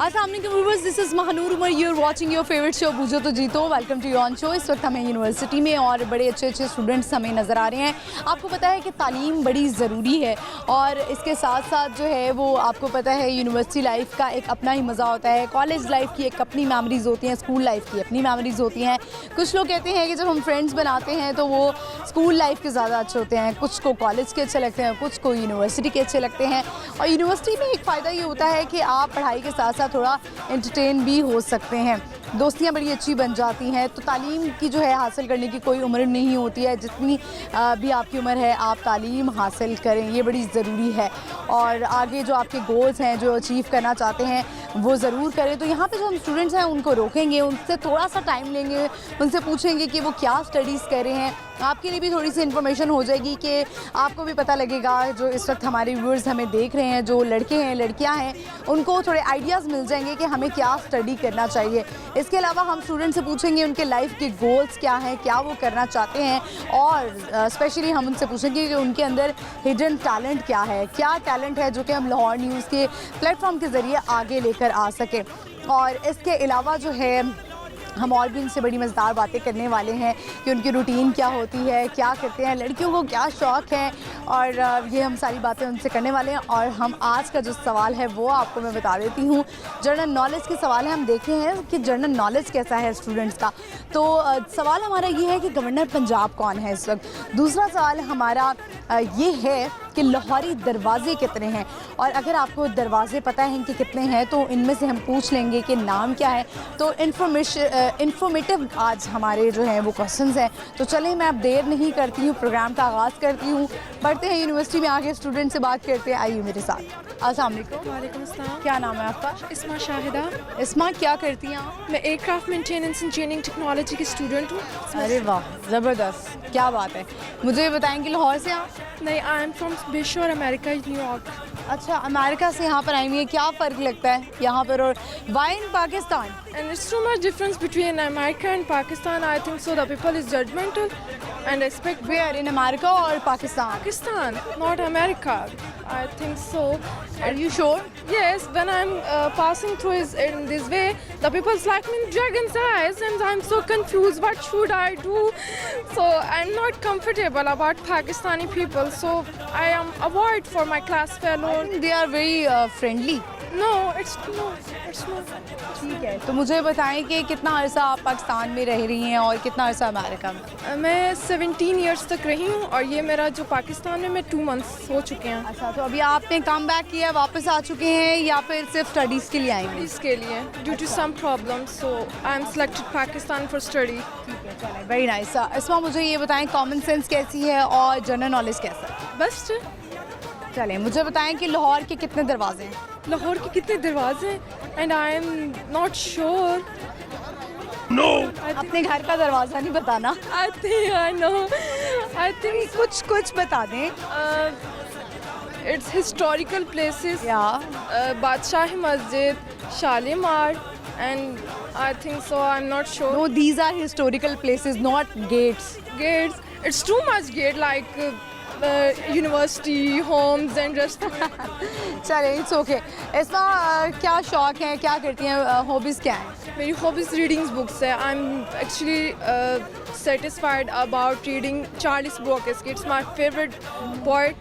अस्सलाम वालेकुम viewers, this is Mahnoor Umar, you are watching your favourite show Boojho To Jeeto. Welcome to your own show. इस वक्त हमें यूनिवर्सिटी में और बड़े अच्छे अच्छे स्टूडेंट्स हमें नज़र आ रहे हैं। आपको पता है कि तालीम बड़ी ज़रूरी है और इसके साथ साथ जो है वो आपको पता है यूनिवर्सिटी लाइफ का एक अपना ही मज़ा होता है। कॉलेज लाइफ की एक अपनी मेमोरीज़ होती हैं, स्कूल लाइफ की अपनी मेमोरीज़ होती हैं। कुछ लोग कहते हैं कि जब हम फ्रेंड्स बनाते हैं तो वो स्कूल लाइफ के ज़्यादा अच्छे होते हैं, कुछ को कॉलेज के अच्छे लगते हैं, कुछ को यूनिवर्सिटी के अच्छे लगते हैं। और यूनिवर्सिटी में एक फ़ायदा ये होता है कि आप पढ़ाई के साथ साथ थोड़ा एंटरटेन भी हो सकते हैं, दोस्तियाँ बड़ी अच्छी बन जाती हैं। तो तालीम की जो है हासिल करने की कोई उम्र नहीं होती है, जितनी भी आपकी उम्र है आप तालीम हासिल करें, ये बड़ी ज़रूरी है। और आगे जो आपके गोल्स हैं, जो अचीव करना चाहते हैं वो ज़रूर करें। तो यहाँ पे जो हम स्टूडेंट्स हैं उनको रोकेंगे, उनसे थोड़ा सा टाइम लेंगे, उनसे पूछेंगे कि वो क्या स्टडीज़ कर रहे हैं। आपके लिए भी थोड़ी सी इन्फॉर्मेशन हो जाएगी कि आपको भी पता लगेगा, जो इस वक्त हमारे व्यूअर्स हमें देख रहे हैं, जो लड़के हैं लड़कियां हैं, उनको थोड़े आइडियाज़ मिल जाएंगे कि हमें क्या स्टडी करना चाहिए। इसके अलावा हम स्टूडेंट से पूछेंगे उनके लाइफ के गोल्स क्या हैं, क्या वो करना चाहते हैं। और स्पेशली हम उनसे पूछेंगे कि उनके अंदर हिडन टैलेंट क्या है, क्या टैलेंट है जो कि हम लाहौर न्यूज़ के प्लेटफॉर्म के ज़रिए आगे लेकर आ सकें। और इसके अलावा जो है हम और भी उनसे बड़ी मज़ेदार बातें करने वाले हैं कि उनकी रूटीन क्या होती है, क्या करते हैं, लड़कियों को क्या शौक़ है, और ये हम सारी बातें उनसे करने वाले हैं। और हम आज का जो सवाल है वो आपको मैं बता देती हूँ। जनरल नॉलेज के सवाल है, हम देख रहे हैं कि जनरल नॉलेज कैसा है स्टूडेंट्स का। तो सवाल हमारा ये है कि गवर्नर पंजाब कौन है इस वक्त। दूसरा सवाल हमारा ये है कि लाहौरी दरवाज़े कितने हैं, और अगर आपको दरवाज़े पता हैं कि कितने हैं तो इनमें से हम पूछ लेंगे कि नाम क्या है। तो इन्फॉर्मेटिव आज हमारे जो हैं वो क्वेश्चंस हैं। तो चलें मैं अब देर नहीं करती हूँ, प्रोग्राम का आगाज़ करती हूँ। बढ़ते हैं यूनिवर्सिटी में, आगे स्टूडेंट से बात करते हैं। आइए मेरे साथ। अस्सलाम वालेकुम। वालेकुम अस्सलाम। क्या नाम है आपका? इस्मा शाहिदा। इस्मा, क्या करती हैं आप? मैं aircraft maintenance and training technology की स्टूडेंट हूँ। अरे वाह, ज़बरदस्त, क्या बात है। मुझे बताएंगे लाहौर से आप? नहीं, आई एम फ्रॉम बेशोर अमेरिका, न्यूयॉर्क। अच्छा, अमेरिका से यहाँ पर आई हुई है। क्या फ़र्क लगता है यहाँ पर और why in Pakistan? And there's too much difference between America and Pakistan. I think so. The people is judgmental and expect Where in America or Pakistan? Pakistan, not America. I think so. Are you sure? Yes, when I'm passing through in this way, the people's like me in dragon's eyes, and I'm so confused. What should I do? So I'm not comfortable about Pakistani people. So I am avoid for my class fellow. I think they are very friendly. No, it's not. ठीक है, तो मुझे बताएं कि कितना अरसा आप पाकिस्तान में रह रही हैं और कितना अरसा अमेरिका में? मैं 17 इयर्स तक रही हूँ और ये मेरा जो पाकिस्तान में 2 मंथ्स हो चुके हैं। अच्छा, तो अभी आपने कम बैक किया, वापस आ चुके हैं या फिर सिर्फ स्टडीज़ के लिए आई हैं? इसके लिए due to some problem, so I am selected Pakistan for study. ठीक है, चलें, वेरी नाइस। इसमें मुझे ये बताएं कॉमन सेंस कैसी है और जनरल नॉलेज कैसा है? बस चलें, मुझे बताएं कि लाहौर के कितने दरवाजे हैं? लाहौर के कितने दरवाजे हैं? And I am not sure. No, अपने घर का दरवाज़ा नहीं बताना। I think I know. I think कुछ बता दें। इट्स हिस्टोरिकल प्लेसेस, या Badshahi Masjid, Shalimar, and I think so. I am not sure. No, these are historical places, not gates. Gates, it's too much gate, like university, homes and restaurants. चलें, it's okay. इसमें क्या शौक है, क्या करती हैं, हॉबीज़ क्या हैं? मेरी हॉबीज रीडिंग बुक्स है। I am actually satisfied about reading Charles Bukowski. It's my favorite poet.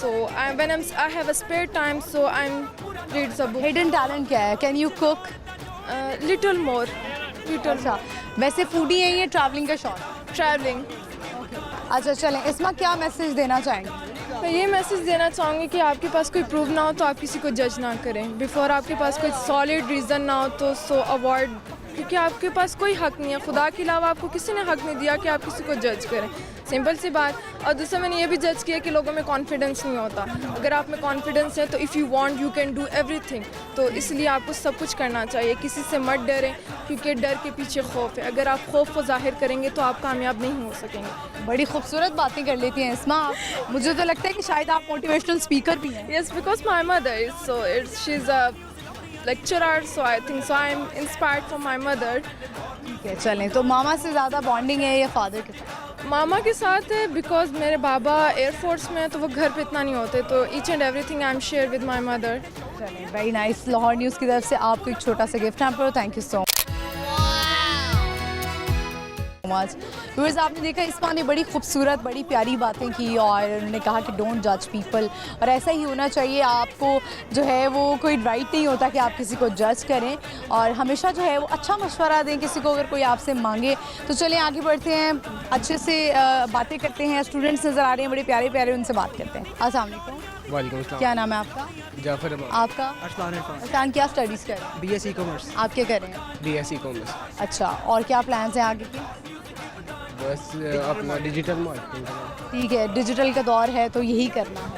So when I have a spare time, so I'm read the book. Hidden talent क्या है? Can you cook? Little more. अच्छा, वैसे foodie हैं या travelling का शौक? Traveling. अच्छा, चलें, इसमें क्या मैसेज देना चाहेंगे? मैं ये मैसेज देना चाहूँगी कि आपके पास कोई प्रूफ ना हो तो आप किसी को जज ना करें। बिफोर आपके पास कोई सॉलिड रीज़न ना हो तो सो अवॉइड, क्योंकि आपके पास कोई हक नहीं है। खुदा के अलावा आपको किसी ने हक नहीं दिया कि आप किसी को जज करें। सिंपल सी बात। और दूसरा मैंने ये भी जज किया कि लोगों में कॉन्फिडेंस नहीं होता। अगर आप में कॉन्फिडेंस है तो if you want you can do everything. तो इसलिए आपको सब कुछ करना चाहिए, किसी से मत डरें, क्योंकि डर के पीछे खौफ है। अगर आप खौफ को जाहिर करेंगे तो आप कामयाब नहीं हो सकेंगे। बड़ी खूबसूरत बातें कर लेती हैं इसमें आप। मुझे तो लगता है कि शायद आप मोटिवेशनल स्पीकर भी हैं। Yes, because my mother is so. She's a lecturer, so I think so. I'm inspired from my mother. ठीक है, चलें, तो मामा से ज़्यादा बॉन्डिंग है या फादर के साथ? मामा के साथ है बिकॉज मेरे बाबा एयरफोर्स में है तो वो घर पे इतना नहीं होते, तो each and everything I am share with my mother. चलिए वेरी नाइस। लाहौर न्यूज़ की तरफ से आपको एक छोटा सा gift hamper. Thank you so much. Viewers, आपने देखा इस्मा ने बड़ी खूबसूरत बड़ी प्यारी बातें की और उन्होंने कहा कि डोंट जज पीपल, और ऐसा ही होना चाहिए। आपको जो है वो कोई राइट नहीं होता कि आप किसी को जज करें, और हमेशा जो है वो अच्छा मशवरा दें किसी को अगर कोई आपसे मांगे। तो चलें आगे बढ़ते हैं, अच्छे से बातें करते हैं। स्टूडेंट्स नज़र आ रहे हैं बड़े प्यारे प्यारे, उनसे बात करते हैं। अस्सलाम वालेकुम। वालेकुम अस्सलाम। क्या नाम है आपका? जाफर अहमद। आपका? अरसान। क्या स्टडीज़ कर रहे हैं? BSc commerce. आप क्या कर रहे हैं? BSc commerce. अच्छा, और क्या प्लान्स हैं आगे के? बस अपना डिजिटल मार्केटिंग। ठीक है, डिजिटल का दौर है तो यही करना है।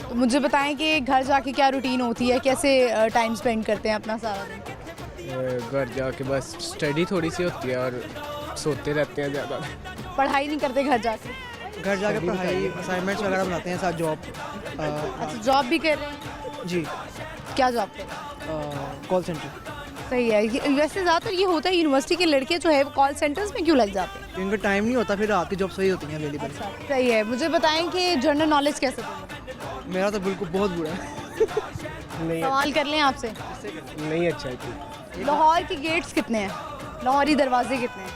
तो मुझे बताएं कि घर जाके क्या रूटीन होती है, कैसे टाइम स्पेंड करते हैं अपना सारा दिन? घर जाके बस स्टडी थोड़ी सी होती है और सोते रहते हैं ज़्यादा। पढ़ाई नहीं करते घर जाके? घर जाके पढ़ाई असाइनमेंट्स वगैरह बनाते हैं, साथ जॉब। अच्छा, जॉब भी कर रहे हैं? जी। क्या जॉब कर रहे हैं? Call centre. सही है। वैसे ज़्यादातर ये होता है यूनिवर्सिटी के लड़के जो है वो कॉल सेंटर्स में क्यों लग जाते हैं? इनका टाइम नहीं होता, फिर रात की जॉब्स वही होती हैं अवेलेबल। सही है। मुझे बताएं कि जनरल नॉलेज कैसे दें? मेरा तो बिल्कुल बहुत बुरा है। नहीं सवाल कर लें आपसे। नहीं अच्छा है। लाहौर के गेट्स कितने हैं? लाहौरी दरवाजे कितने हैं?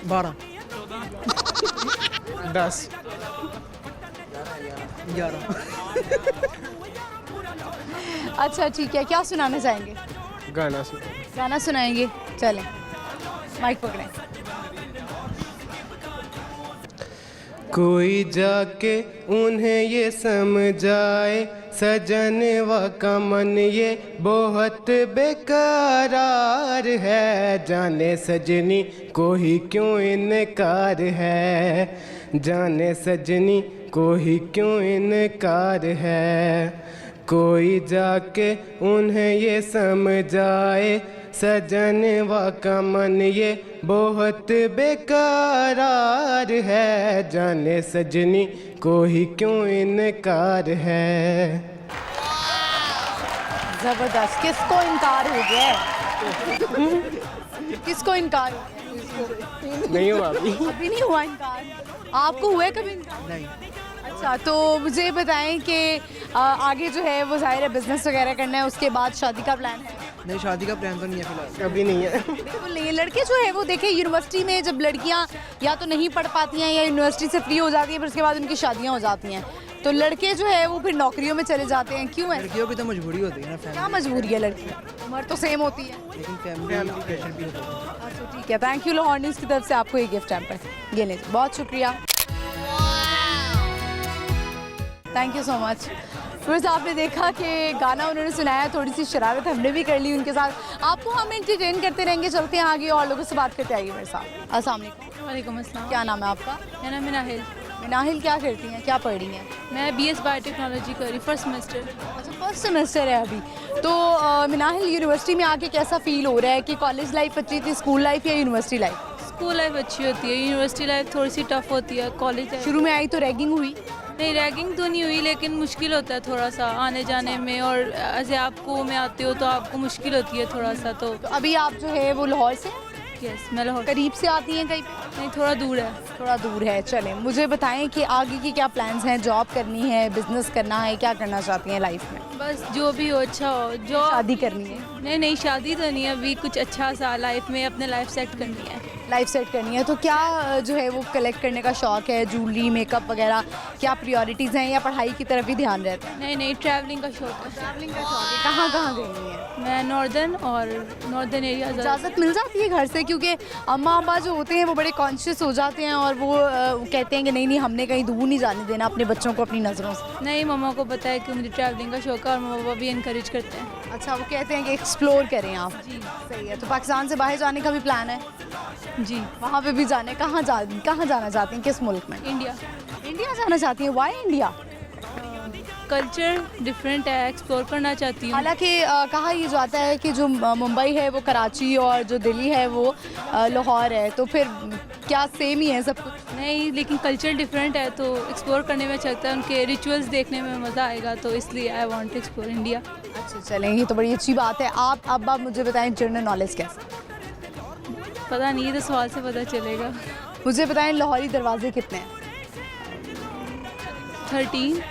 12 10 11। अच्छा ठीक है, क्या सुनाना चाहेंगे? गाना सुन। गाना सुनाएंगे? चलें, माइक पकड़ें। कोई जाके उन्हें ये समझाए सजन व का मन ये बहुत बेकरार है, जाने सजनी को ही क्यों इनकार है, जाने सजनी को ही क्यों इनकार है। कोई जाके उन्हें ये समझाए सजन व का मन ये बहुत बेकरार है, जाने सजनी को ही क्यों इनकार है। जबरदस्त। किसको इनकार हो गया है? किसको इनकार हो गया? नहीं हुआ अभी। अभी नहीं हुआ इनकार। आपको हुआ है कभी इनकार? नहीं। अच्छा, तो मुझे बताएं कि आगे जो है वो ज़ाहिर है बिजनेस वगैरह करना है, उसके बाद शादी का प्लान है? नहीं, शादी का प्लान तो नहीं है फिलहाल। अभी नहीं है। बिल्कुल नहीं है। लड़के जो है वो देखे यूनिवर्सिटी में जब लड़कियां या तो नहीं पढ़ पाती हैं या यूनिवर्सिटी से फ्री हो जाती हैं, फिर उसके बाद उनकी शादियां हो जाती हैं, तो लड़के जो है वो फिर नौकरियों में चले जाते हैं। क्यों है? लड़कियों की तो मजबूरी होती है ना, क्या फैमिली, मजबूरी है लड़की? उम्र तो सेम होती है। लेकिन फैमिली प्रेशर भी होता है। अच्छा ठीक है, थैंक यू। लाहौर न्यूज़ की तरफ से आपको ये गिफ्ट हैम्पर। ये लीजिए, बहुत शुक्रिया, थैंक यू सो मच। फिर आपने देखा कि गाना उन्होंने सुनाया, थोड़ी सी शरारत हमने भी कर ली उनके साथ। आपको हम एंटरटेन करते रहेंगे, चलते हैं आगे और लोगों से बात करते आइए मेरे साथ। अस्सलाम वालेकुम। वालेकुम अस्सलाम। क्या नाम है आपका? मेरा नाम है नाहिल। मिनाहिल, क्या करती हैं, क्या पढ़ रही हैं? मैं बीएस बायोटेक्नोलॉजी कर रही, फर्स्ट सेमेस्टर। अच्छा, फर्स्ट सेमेस्टर है अभी। तो मिनाहिल, यूनिवर्सिटी में आके कैसा फील हो रहा है कि कॉलेज लाइफ अच्छी थी, स्कूल लाइफ या यूनिवर्सिटी लाइफ? स्कूल लाइफ अच्छी होती है, यूनिवर्सिटी लाइफ थोड़ी सी टफ होती है। कॉलेज लाइफ शुरू में आई तो रैगिंग हुई? नहीं, रैगिंग तो नहीं हुई, लेकिन मुश्किल होता है थोड़ा सा आने जाने में, और ऐसे आप को में आते हो तो आपको मुश्किल होती है थोड़ा सा। तो तो अभी आप जो है वो लाहौर से यस, मैं लाहौर। करीब से आती हैं कहीं पे? नहीं, थोड़ा दूर है। थोड़ा दूर है। चलें, मुझे बताएं कि आगे की क्या प्लान्स हैं? जॉब करनी है, बिजनेस करना है, क्या करना चाहती हैं लाइफ में? बस जो भी हो अच्छा हो। जो शादी करनी है? नहीं, शादी तो नहीं है अभी, कुछ अच्छा सा लाइफ में अपने लाइफ सेट करनी है। लाइफ सेट करनी है। तो क्या जो है वो कलेक्ट करने का शौक है, ज्वेलरी, मेकअप वगैरह, क्या प्रायोरिटीज़ हैं या पढ़ाई की तरफ ही ध्यान रहता है? नहीं, ट्रैवलिंग का शौक है। ट्रैवलिंग का शौक है। कहाँ कहाँ गई हैं? मैं नॉर्दर्न एरिया। इजाज़त मिल जाती है घर से? क्योंकि अम्मा अब्बा जो होते हैं वो बड़े कॉन्शियस हो जाते हैं और वो कहते हैं कि नहीं हमने कहीं दूर नहीं जाने देना अपने बच्चों को अपनी नज़रों से। नहीं, मम्मा को पता है कि मुझे ट्रैवलिंग का शौक है और मम्मा पापा भी इनकरेज करते हैं। अच्छा, वो कहते हैं कि एक्सप्लोर करें आप? जी। सही है। तो पाकिस्तान से बाहर जाने का भी प्लान है? जी। वहाँ पे भी जाने? कहाँ जाना चाहती हैं, किस मुल्क में? इंडिया। इंडिया जाना चाहती हैं? Why India? कल्चर डिफरेंट है, एक्सप्लोर करना चाहती हूँ। हालांकि कहा ये जाता है कि जो मुंबई है वो कराची और जो दिल्ली है वो लाहौर है, तो फिर क्या सेम ही है सब कुछ? नहीं, लेकिन कल्चर डिफरेंट है तो एक्सप्लोर करने में अच्छा लगता है, उनके रिचुअल्स देखने में मज़ा आएगा, तो इसलिए I want to explore India. अच्छा चलें, ये तो बड़ी अच्छी बात है। अब आप मुझे बताएं जनरल नॉलेज कैसे? पता नहीं, ये तो सवाल से पता चलेगा। मुझे बताएं लाहौरी दरवाजे कितने हैं? 13।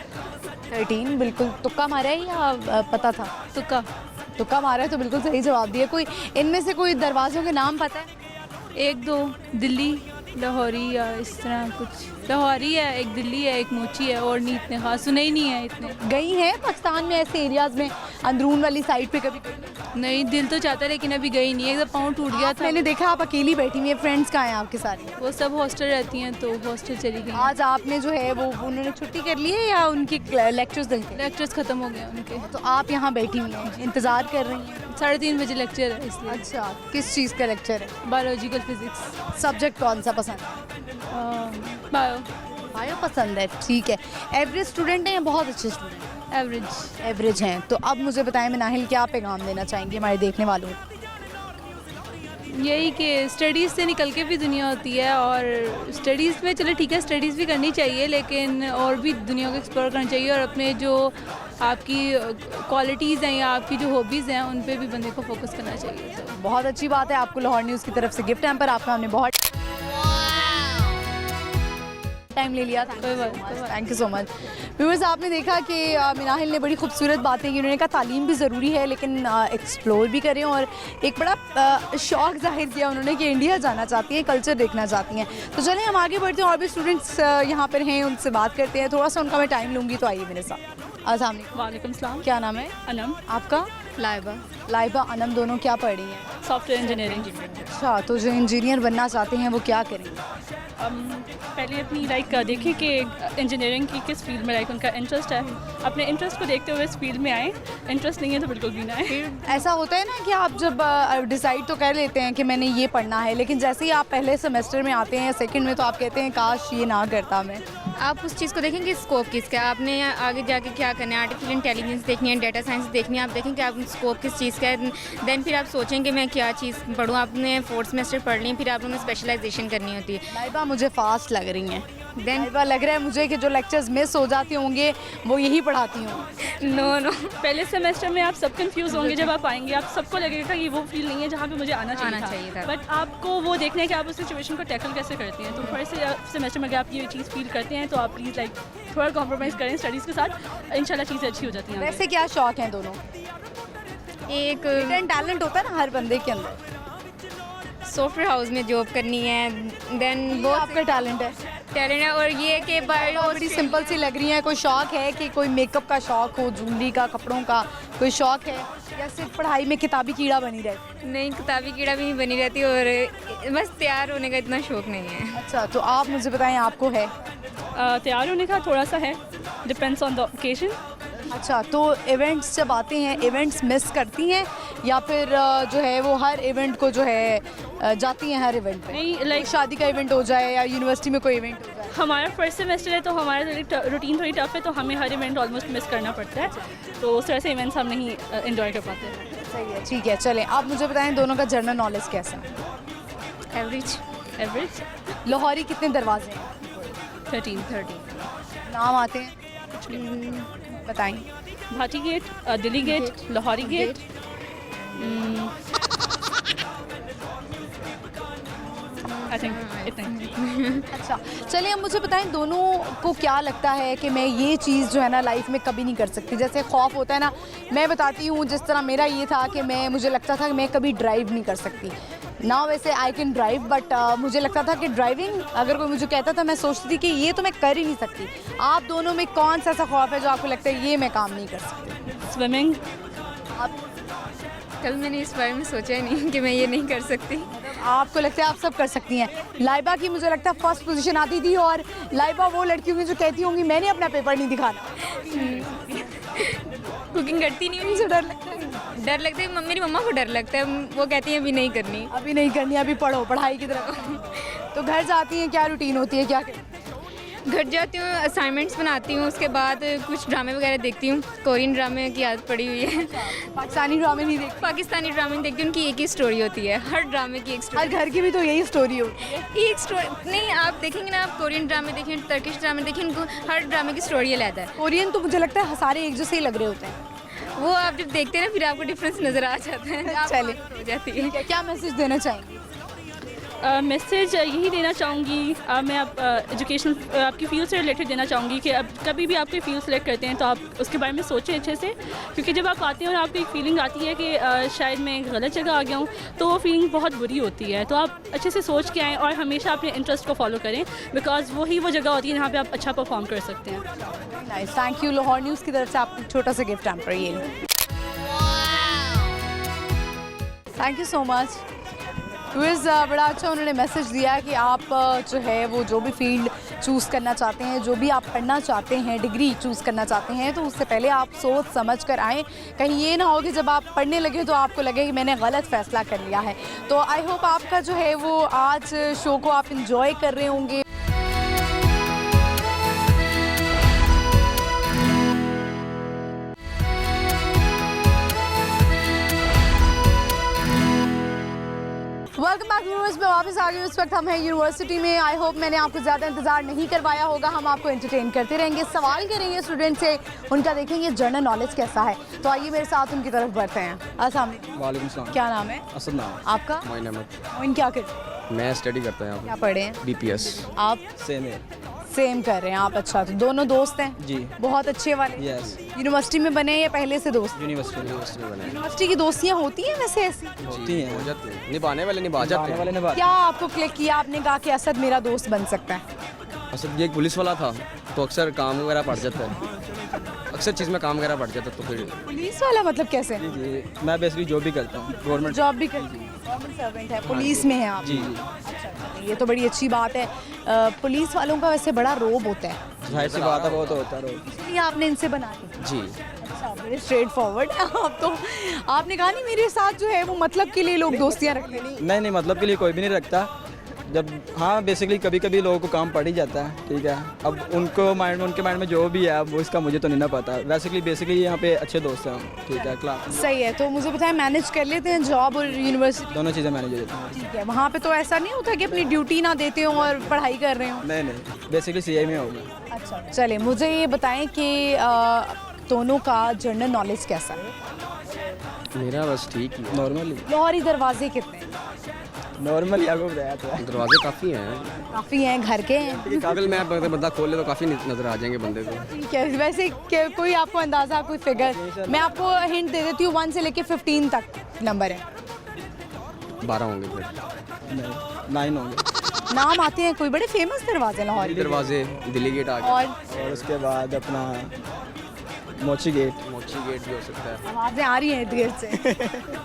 13। बिल्कुल तुक्का मारा है या पता था? तुक्का। तुक्का मारा है तो बिल्कुल सही जवाब दिया। कोई इनमें से कोई दरवाज़ों के नाम पता है? 1-2 दिल्ली, लाहौरी या इस तरह कुछ। लाहौरी है, एक दिल्ली है, एक मोची है, और नहीं इतने खास सुने ही नहीं है इतने। गई हैं पाकिस्तान में ऐसे एरियाज़ में, अंदरून वाली साइड पे कभी? नहीं, दिल तो चाहता है लेकिन अभी गई नहीं है, एकदम पाँव टूट गया था। मैंने देखा आप अकेली बैठी हुई हैं, फ्रेंड्स कहाँ हैं आपके सारे? वो सब हॉस्टल रहती हैं तो हॉस्टल चली गई। आज आपने जो है वो उन्होंने छुट्टी कर ली है या उनकी लेक्चर्स देंगे? लेक्चर्स ख़त्म हो गए उनके, तो आप यहाँ बैठी हुई हैं, इंतज़ार कर रही हैं? 3:30 बजे लेक्चर है इसलिए। अच्छा, किस चीज़ का लेक्चर है? Biological physics. सब्जेक्ट कौन सा पसंद है? बायो। बायो पसंद है, ठीक है। एवरेज स्टूडेंट हैं या बहुत अच्छे स्टूडेंट? एवरेज। एवरेज हैं। तो अब मुझे बताएं मिनाहिल, क्या पैगाम देना चाहेंगे हमारे देखने वालों को? यही कि स्टडीज़ से निकल के भी दुनिया होती है, और स्टडीज़ में चलो ठीक है, स्टडीज़ भी करनी चाहिए लेकिन और भी दुनिया को एक्सप्लोर करना चाहिए, और अपने जो आपकी क्वालिटीज़ हैं या आपकी जो हॉबीज़ हैं उन पे भी बंदे को फोकस करना चाहिए। तो बहुत अच्छी बात है। आपको लाहौर न्यूज़ की तरफ से गिफ्ट हैम्पर, आपका हमने बहुत टाइम ले लिया। Thank you so much. Viewers, आपने देखा कि मिनाहिल ने बड़ी खूबसूरत बातें की। उन्होंने कहा तालीम भी ज़रूरी है लेकिन एक्सप्लोर भी करें, और एक बड़ा शौक़ जाहिर किया उन्होंने कि इंडिया जाना चाहती हैं, कल्चर देखना चाहती हैं। तो चलें हम आगे बढ़ते हैं, और भी स्टूडेंट्स यहाँ पर हैं, उनसे बात करते हैं। थोड़ा सा उनका मैं टाइम लूँगी, तो आइए मेरे साथ। अस्सलाम वालेकुम। वालेकुम सलाम। क्या नाम है? अनम। आपका? लाइबा। लाइबा, अनम, दोनों क्या पढ़ रही हैं? Software engineering. अच्छा, तो जो इंजीनियर बनना चाहते हैं वो क्या करेंगे? पहले अपनी देखें कि इंजीनियरिंग की किस फील्ड में उनका इंटरेस्ट है, अपने इंटरेस्ट को देखते हुए इस फील्ड में आए। इंटरेस्ट नहीं है तो बिल्कुल भी ना आए। ऐसा होता है ना कि आप जब डिसाइड तो कर लेते हैं कि मैंने ये पढ़ना है, लेकिन जैसे ही आप पहले सेमेस्टर में आते हैं या सेकंड में, तो आप कहते हैं काश ये ना करता मैं। आप उस चीज़ को देखें कि स्कोप किसका है, आपने आगे जाके क्या करना है। आर्टिफिशियल इंटेलिजेंस देखनी है, डाटा साइंस देखनी है, आप देखें कि आप स्कोप किस चीज़ का है। देन फिर आप सोचें कि मैं क्या चीज़ पढ़ूँ। आपने 4th सेमेस्टर पढ़ ली, फिर आपने स्पेशलाइजेशन करनी होती है। लाइबा मुझे फास्ट लग रही हैं। देन लाइबा लग रहा है मुझे कि जो लेक्चर्स मिस हो जाते होंगे वो यही पढ़ाती हूँ। नो पहले सेमेस्टर में आप सब कंफ्यूज होंगे, जब आप आएंगे आप सबको लगेगा कि वो फील नहीं है जहाँ पे मुझे आना चाहिए था। बट आपको वो देखना है कि आप उस सिचुएशन को टैकल कैसे करते हैं। तो फर्स्ट सेमेस्टर में अगर आप ये चीज़ फील करते हैं तो आप प्लीज़ थोड़ा कॉम्प्रोमाइज़ करें स्टडीज़ के साथ, इंशाल्लाह चीज़ें अच्छी हो जाती हैं। वैसे क्या शौक हैं दोनों? एक टैलेंट होता है ना हर बंदे के अंदर। सॉफ्टवेयर हाउस में जॉब करनी है। देन वो आपका टैलेंट है। टैलेंट है, और ये कि बड़ी सिंपल सी लग रही है। कोई शौक है कि कोई मेकअप का शौक हो, ज्वेलरी का, कपड़ों का कोई शौक है, या सिर्फ पढ़ाई में किताबी कीड़ा बनी रहती? नहीं, किताबी कीड़ा भी नहीं बनी रहती, और बस तैयार होने का इतना शौक नहीं है। अच्छा, तो आप मुझे बताएं आपको है? तैयार होने का थोड़ा सा है, डिपेंड्स ऑन द ओकेजन। अच्छा, तो इवेंट्स जब आते हैं, इवेंट्स मिस करती हैं या फिर जो है वो हर इवेंट को जो है जाती हैं हर इवेंट पे? नहीं, शादी का इवेंट हो जाए या यूनिवर्सिटी में कोई इवेंट हो जाए। हमारा फर्स्ट सेमेस्टर है तो हमारा रूटीन थोड़ी टफ है, तो हमें हर इवेंट ऑलमोस्ट मिस करना पड़ता है, तो उस तरह से इवेंट्स हम नहीं एंजॉय कर पाते। सही है, ठीक है। चलें, आप मुझे बताएं दोनों का जनरल नॉलेज कैसा है? एवरेज। लाहौरी कितने दरवाजे हैं? 13। नाम आते हैं बताएं। Bhati gate, Delhi gate, Lahori gate. I think इतने। अच्छा, चलिए अब मुझे बताएं दोनों को क्या लगता है कि मैं ये चीज़ जो है ना लाइफ में कभी नहीं कर सकती। जैसे खौफ होता है ना, मैं बताती हूँ जिस तरह मेरा ये था कि मुझे लगता था कि मैं कभी ड्राइव नहीं कर सकती ना। वैसे आई कैन ड्राइव, बट मुझे लगता था कि ड्राइविंग अगर कोई मुझे कहता था मैं सोचती थी कि ये तो मैं कर ही नहीं सकती। आप दोनों में कौन सा ऐसा खौफ है जो आपको लगता है ये मैं काम नहीं कर सकती? स्विमिंग। आप कल मैंने इस बारे में सोचा ही नहीं कि मैं ये नहीं कर सकती। आपको लगता है आप सब कर सकती हैं। लाइबा की मुझे लगता है फर्स्ट पोजीशन आती थी, और लाइबा वो लड़की होंगी जो कहती होंगी मैंने अपना पेपर नहीं दिखाना। कुकिंग करती नहीं हूँ, मुझे डर लगता है। मेरी मम्मा को डर लगता है, वो कहती हैं अभी नहीं करनी। अभी नहीं करनी, अभी पढ़ो, पढ़ाई की तरफ। तो घर जाती हैं, क्या रूटीन होती है, क्या करती हैं? घर जाती हूँ, असाइनमेंट्स बनाती हूँ, उसके बाद कुछ ड्रामे वगैरह देखती हूँ। कोरियन ड्रामे की आदत पड़ी हुई है। पाकिस्तानी ड्रामे नहीं देखती? पाकिस्तानी ड्रामे नहीं देखती, उनकी एक ही स्टोरी होती है। हर ड्रामे की एक स्टोरी। हर घर की भी तो यही स्टोरी होती है। एक स्टोरी नहीं, आप देखेंगे ना, आप कोरियन ड्रामे देखें, टर्किश ड्रामे देखें, उनको हर ड्रामे की स्टोरी अलग है। कोरियन तो मुझे लगता है सारे एक जैसे ही लग रहे होते हैं। वो आप जब देखते हैं ना फिर आपको डिफरेंस नज़र आ जाता है। चले, हो जाती है। क्या मैसेज देना चाहेंगे? मैसेज यही देना चाहूँगी, मैं आप एजुकेशन आपकी फील्ड से रिलेटेड देना चाहूँगी कि अब कभी भी आप कोई फील्ड सेलेक्ट करते हैं तो आप उसके बारे में सोचें अच्छे से, क्योंकि जब आप आते हैं और आपको एक फीलिंग आती है कि शायद मैं एक गलत जगह आ गया हूँ, तो वो फीलिंग बहुत बुरी होती है। तो आप अच्छे से सोच के आएँ और हमेशा अपने इंटरेस्ट को फॉलो करें, बिकॉज वही वो जगह होती है जहाँ पर आप अच्छा परफॉर्म कर सकते हैं। Nice, thank you. Lahore news की तरफ से आपको एक छोटा सा गिफ्ट हैम्पर ये। Thank you so much. बड़ा अच्छा उन्होंने मैसेज दिया कि आप जो है वो जो भी फील्ड चूज़ करना चाहते हैं, जो भी आप पढ़ना चाहते हैं, डिग्री चूज़ करना चाहते हैं, तो उससे पहले आप सोच समझ कर आएँ। कहीं ये ना हो कि जब आप पढ़ने लगे तो आपको लगे कि मैंने गलत फ़ैसला कर लिया है। तो आई होप आपका जो है वो आज शो को आप इंजॉय कर रहे होंगे। वेलकम बैक व्यूअर्स, मैं वापस आ गई हूँ। इस वक्त हम हैं यूनिवर्सिटी में। आई होप मैंने आपको ज़्यादा इंतजार नहीं करवाया होगा। हम आपको एंटरटेन करते रहेंगे, सवाल करेंगे स्टूडेंट से, उनका देखेंगे जनरल नॉलेज कैसा है। तो आइए मेरे साथ उनकी तरफ बढ़ते हैं। अस्सलाम वालेकुम। वालेकुम सलाम। क्या नाम है? असद नाम। आपका? मोइन अहमद। मोइन क्या करते मैं स्टडी करता हूँ क्या यहाँ पढ़े हैं? पे बीपीएस। आप? सेम है सेम कर रहे हैं आप। अच्छा, तो दोनों दोस्त हैं? जी। बहुत अच्छे वाले? यस। यूनिवर्सिटी में बने या पहले से दोस्त? यूनिवर्सिटी में बना है। यूनिवर्सिटी की दोस्तियाँ होती हैं वैसे ऐसी? होती हैं, हो जाती हैं। निभाने वाले निभा जाते हैं। क्या आपको क्लिक किया, आपने कहा कि असद मेरा दोस्त बन सकता है? असद ये एक पुलिस वाला था तो अक्सर काम वगैरह पड़ जाता है, अक्सर चीज़ में काम वगैरह पड़ जाता है, तो फिर पुलिस वाला मतलब कैसे? जी मैं बेसिकली जॉब भी करता हूँ, गवर्नमेंट जॉब भी करती हैं, गवर्नमेंट सर्वेंट है, पुलिस में है आप? जी जी। अच्छा, ये तो बड़ी अच्छी बात है। पुलिस वालों का वैसे बड़ा रोब होता है, जाहिर सी बात है, वो तो होता है रोज। इसलिए आपने इनसे बना ली? जी। अच्छा, बड़े स्ट्रेट फॉरवर्ड है आप तो। आपने कहा नहीं मेरे साथ जो है वो मतलब के लिए लोग दोस्तियाँ रखते नहीं? नहीं मतलब के लिए कोई भी नहीं रखता। जब हाँ बेसिकली कभी कभी लोगों को काम पड़ ही जाता है, ठीक है। अब उनके माइंड में जो भी है वो इसका मुझे तो नहीं ना पता। बेसिकली यहाँ पे अच्छे दोस्त हैं, ठीक है, क्लास। सही है। तो मुझे बताएं, मैनेज कर लेते हैं जॉब और यूनिवर्सिटी? दोनों चीज़ें मैनेज हो जाती हैं। ठीक है। वहाँ पे तो ऐसा नहीं होता कि अपनी ड्यूटी ना देते हो और पढ़ाई कर रहे हो? नहीं बेसिकली सीआई में होगा। अच्छा, चले मुझे ये बताएं कि दोनों का जनरल नॉलेज कैसा है? मेरा बस ठीक ही, नॉर्मली। लाहौरी दरवाजे कितने हैं? नॉर्मली आपको बताया था, दरवाजे काफ़ी हैं। काफ़ी हैं, घर के हैं? काबिल मैं अगर बंदा खोल ले तो काफ़ी नज़र आ जाएंगे बंदे को। ठीक है। वैसे कोई आपको अंदाज़ा, कोई फिगर? मैं आपको हिंट दे देती हूँ, 1 से लेके 15 तक नंबर है। 12 होंगे फिर। नहीं 9 होंगे। नाम आते हैं कोई बड़े फेमस दरवाजे लाहौर? दरवाजे, दिल्ली गेट आ गया, और उसके बाद अपना मोची गेट भी हो सकता है। आवाज़ें आ रही हैं इर्द गिर्द से।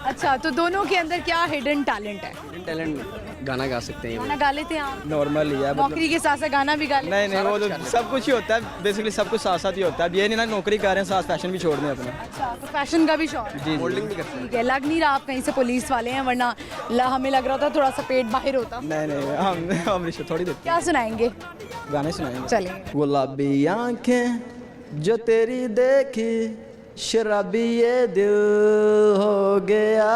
अच्छा, तो दोनों के अंदर क्या हिडन टैलेंट है? टैलेंट गाना गा सकते हैं, गाना गा लेते हैं आप? नॉर्मली है। नौकरी के साथ साथ गाना भी गा लेते हैं? नहीं वो तो सब कुछ ही होता है, बेसिकली सब कुछ साथ साथ ही होता है। अब ये नहीं ना नौकरी कर रहे हैं साथ फैशन भी छोड़ दें अपना। अच्छा, तो फैशन का भी शौक? जी, मोल्डिंग भी करते हैं। ठीक है। लग नहीं रहा आप कहीं से पुलिस वाले हैं, वरना हमें लग रहा था थोड़ा सा पेट बाहर होता। नहीं हम रिश्ते थोड़ी देते। क्या सुनाएंगे? गाने सुनाएंगे। चलिए। गुलाबी आंखें जो तेरी देखी, शराबी ये दिल हो गया,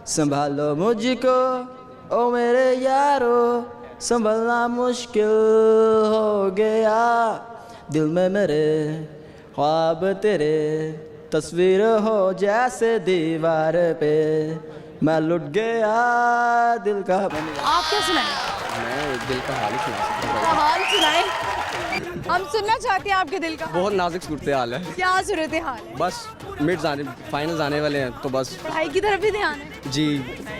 संभालो मुझको ओ मेरे यारो, संभलना मुश्किल हो गया, दिल में मेरे ख्वाब तेरे, तस्वीर हो जैसे दीवार पे, मैं लुट गया दिल का। आप क्या सुनाएं? मैं दिल का हाल ही सुना सकता हूँ। हाल सुनाएं। हम सुनना चाहते हैं आपके दिल का। बहुत नाजुक सूरत हाल है। क्या सूरत हाल है? बस फाइनल्स आने वाले हैं तो बस पढ़ाई की तरफ भी ध्यान है? जी,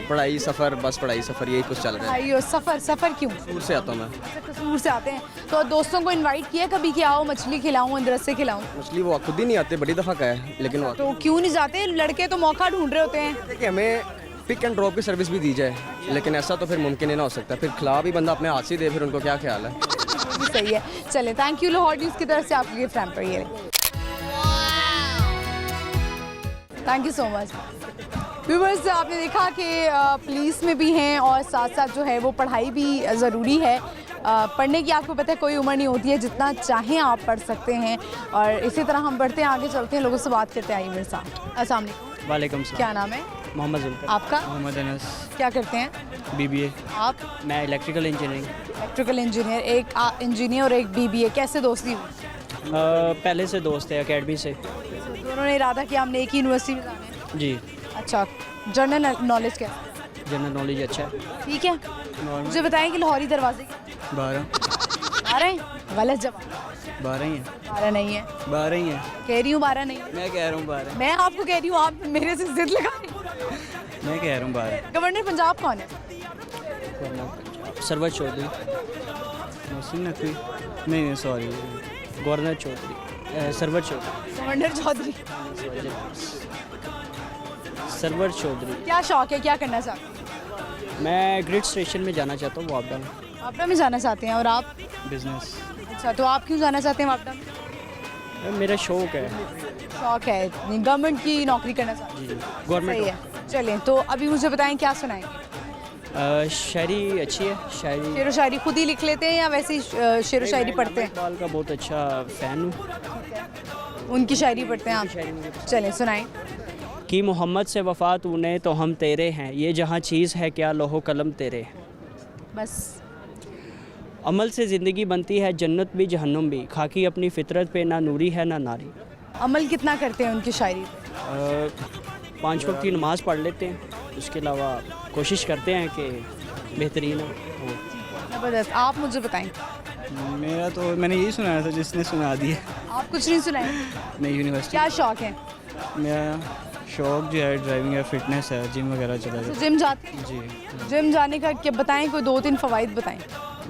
पढ़ाई सफ़र, बस पढ़ाई सफ़र यही कुछ चल रहा है। पढ़ाई और सफ़र क्यों? दूर से आता हूँ मैं। कसूर से आते हैं तो दोस्तों को इनवाइट किया कभी कि आओ मछली खिलाऊं, अंदरसे खिलाऊं? मछली वो खुद ही नहीं आते, बड़ी दफ़ा का है, लेकिन वो तो क्यों नहीं जाते? लड़के तो मौका ढूंढ रहे होते हैं कि हमें पिक एंड ड्रॉप की सर्विस भी दी जाए, लेकिन ऐसा तो फिर मुमकिन ही ना हो सकता। फिर खिला भी बंदा अपने हाथ से दे, फिर उनको क्या ख्याल है। सही है। चले, थैंक यू लाहौर न्यूज़ की तरफ से आपके गिफ्ट हैम्पर ये। Thank you so much. Viewers, आपने देखा कि पुलिस में भी हैं और साथ साथ जो है वो पढ़ाई भी ज़रूरी है। पढ़ने की आपको पता है कोई उम्र नहीं होती है, जितना चाहें आप पढ़ सकते हैं। और इसी तरह हम बढ़ते हैं, आगे चलते हैं, लोगों से बात करते हैं। आइए मेरे साथ। अस्सलाम वालेकुम। वालेकुम सलाम। क्या नाम है? मोहम्मद जुल्फर। आपका? मोहम्मद अनस। क्या करते हैं? बीबीए। आप? मैं इलेक्ट्रिकल इंजीनियरिंग। Electrical engineer. एक इंजीनियर और एक बीबीए, कैसे दोस्ती हुई? पहले से दोस्त है अकेडमी से। दोनों ने इरादा किया हमने एक ही यूनिवर्सिटी में जाना है? जी। अच्छा, जनरल नॉलेज क्या? जनरल नॉलेज अच्छा है। ठीक है। मुझे बताएं कि लाहौरी दरवाजे 12 12 गलत जवाब। 12 ही है, 12 नहीं है, 12 ही है। कह रही हूँ 12 नहीं है। मैं कह रहा हूँ 12, मैं आपको कह रही हूँ, आप मेरे से जिद लगा रही हैं। मैं कह रहा हूँ 12। गवर्नर पंजाब कौन है? सरवर चौधरी, मोहसिन नकवी, नहीं sorry, governor Chaudhry, Sarwar Chaudhry, governor Chaudhry. Sarwar Chaudhry. क्या शौक है, क्या करना चाहते हैं? मैं ग्रिड स्टेशन में जाना चाहता हूँ, वापडा में। वापडा में जाना चाहते हैं, और आप? बिजनेस। अच्छा, तो आप क्यों जाना चाहते हैं वापडा में? मेरा शौक है शौक है, गवर्नमेंट की नौकरी करना चाहते हैं। जी, सही गवर्नमेंट। है। चलें, तो अभी मुझे बताएं क्या सुनाएंगे? शायरी अच्छी है, शायरी। शेर व शायरी खुद ही लिख लेते हैं या वैसे ही शेर व शायरी पढ़ते हैं? इकबाल का बहुत अच्छा फ़ैन हूँ। उनकी शायरी पढ़ते हैं आप? चलें, सुनाएं। कि मोहम्मद से वफ़ा तूने तो हम तेरे हैं, ये जहाँ चीज़ है क्या लोहो कलम तेरे हैं। बस। अमल से ज़िंदगी बनती है जन्नत भी जहन्नुम भी, खाकी अपनी फितरत पे ना नूरी है ना नारी। अमल कितना करते हैं उनकी शायरी पे? 5 वक्त की नमाज़ पढ़ लेते हैं, उसके अलावा कोशिश करते हैं कि बेहतरीन हो। ज़बरदस्त। आप मुझे बताएं। मेरा तो मैंने यही सुनाया था जिसने सुना दिया। आप कुछ नहीं सुनाए? नहीं, यूनिवर्सिटी। क्या शौक है? मेरा शौक जो है ड्राइविंग है, फिटनेस है, जिम वगैरह चला तो जाता जिम जाते हैं? है। जी। जिम जाने का क्या बताएं, कोई 2-3 फ़वाइद बताएं।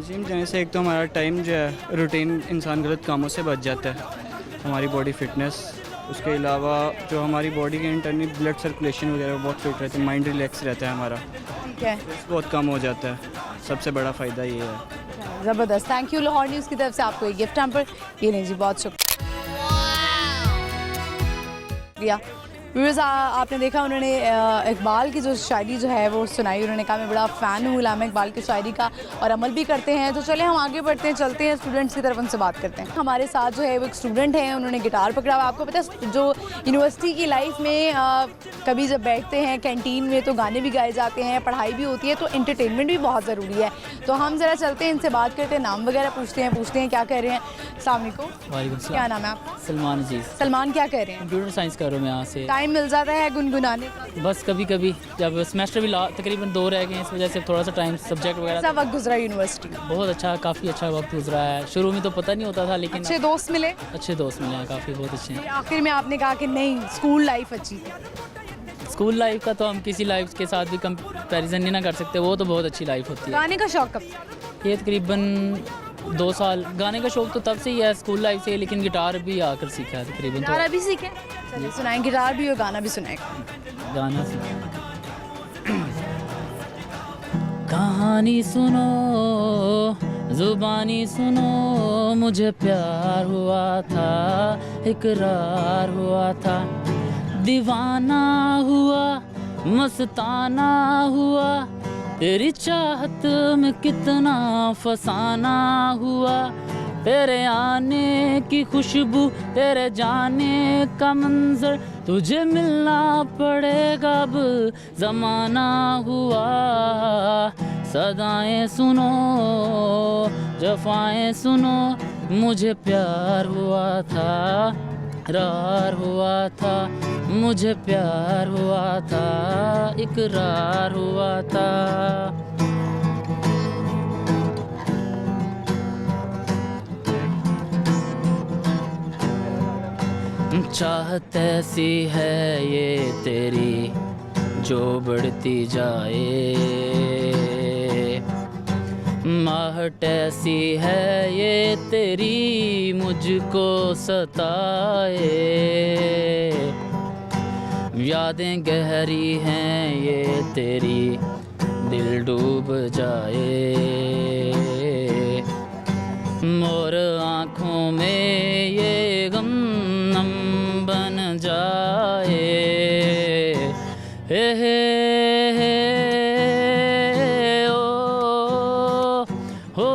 जिम जाने से एक तो हमारा टाइम जो है रूटीन इंसान गलत कामों से बच जाता है, हमारी बॉडी फिटनेस, उसके अलावा जो हमारी बॉडी के इंटरनल ब्लड सर्कुलेशन वगैरह बहुत फिट रहता है, माइंड रिलैक्स रहता है हमारा, ठीक है, बहुत कम हो जाता है। सबसे बड़ा फ़ायदा ये है। ज़बरदस्त। Thank you. लाहौर न्यूज़ की तरफ से आपको एक गिफ्ट हैम्पर, ये नहीं जी, बहुत शुक्रिया। व्यूअर्स, आपने देखा उन्होंने इकबाल की जो शायरी जो है वो सुनाई। उन्होंने कहा मैं बड़ा फ़ैन हूँ इल्हाम इकबाल की शायरी का और अमल भी करते हैं। तो चले हम आगे बढ़ते हैं, चलते हैं स्टूडेंट्स की तरफ, उनसे बात करते हैं। हमारे साथ जो है वो एक स्टूडेंट हैं, उन्होंने गिटार पकड़ा हुआ। आपको पता है जो यूनिवर्सिटी की लाइफ में कभी जब बैठते हैं कैंटीन में तो गाने भी गाए जाते हैं, पढ़ाई भी होती है, तो इंटरटेनमेंट भी बहुत ज़रूरी है। तो हम ज़रा चलते हैं, इनसे बात करते हैं, नाम वगैरह पूछते हैं क्या कह रहे हैं। अस्सलाम वालेकुम, क्या नाम है आपका? सलमान जी। सलमान, क्या कह रहे हैं? कंप्यूटर साइंस कर रहा हूँ मैं यहाँ से। टाइम मिल जाता है गुनगुनाने का? बस कभी कभी, जब सेमेस्टर भी तकरीबन 2 रह गए हैं, इस वजह से थोड़ा सा टाइम सब्जेक्ट वगैरह। कैसा वक्त गुजरा यूनिवर्सिटी में? बहुत अच्छा, काफ़ी अच्छा वक्त गुजरा है। शुरू में तो पता नहीं होता था, लेकिन अच्छे दोस्त मिले? अच्छे दोस्त मिले हैं, काफ़ी बहुत अच्छे हैं। आखिर में आपने कहा कि नहीं स्कूल लाइफ अच्छी थी। स्कूल लाइफ का तो हम किसी लाइफ के साथ भी कंपैरिजन नहीं ना कर सकते, वो तो बहुत अच्छी लाइफ होती है। गाने का शौक कब से? ये तकरीबन 2 साल। गाने का शौक तो तब से ही है, स्कूल लाइफ से, लेकिन गिटार भी आकर सीखा है तकरीबन। गिटार अभी सीखे? चलिए सुनाएं, गिटार भी और गाना भी सुनाएं। गाना कहानी सुनो, जुबानी सुनो, मुझे प्यार हुआ था, इकरार हुआ था, दीवाना हुआ, मस्ताना हुआ, तेरी चाहत में कितना फसाना हुआ, तेरे आने की खुशबू, तेरे जाने का मंजर, तुझे मिलना पड़ेगा अब ज़माना हुआ, सदाएं सुनो, जफ़ाएं सुनो, मुझे प्यार हुआ था, इकरार हुआ था, मुझे प्यार हुआ था, इकरार हुआ था। चाहत ऐसी है ये तेरी जो बढ़ती जाए, आहट ऐसी है ये तेरी मुझको सताए, यादें गहरी हैं ये तेरी दिल डूब जाए, मोर आँखों में ये गम नम बन जाए, हे ओ हो,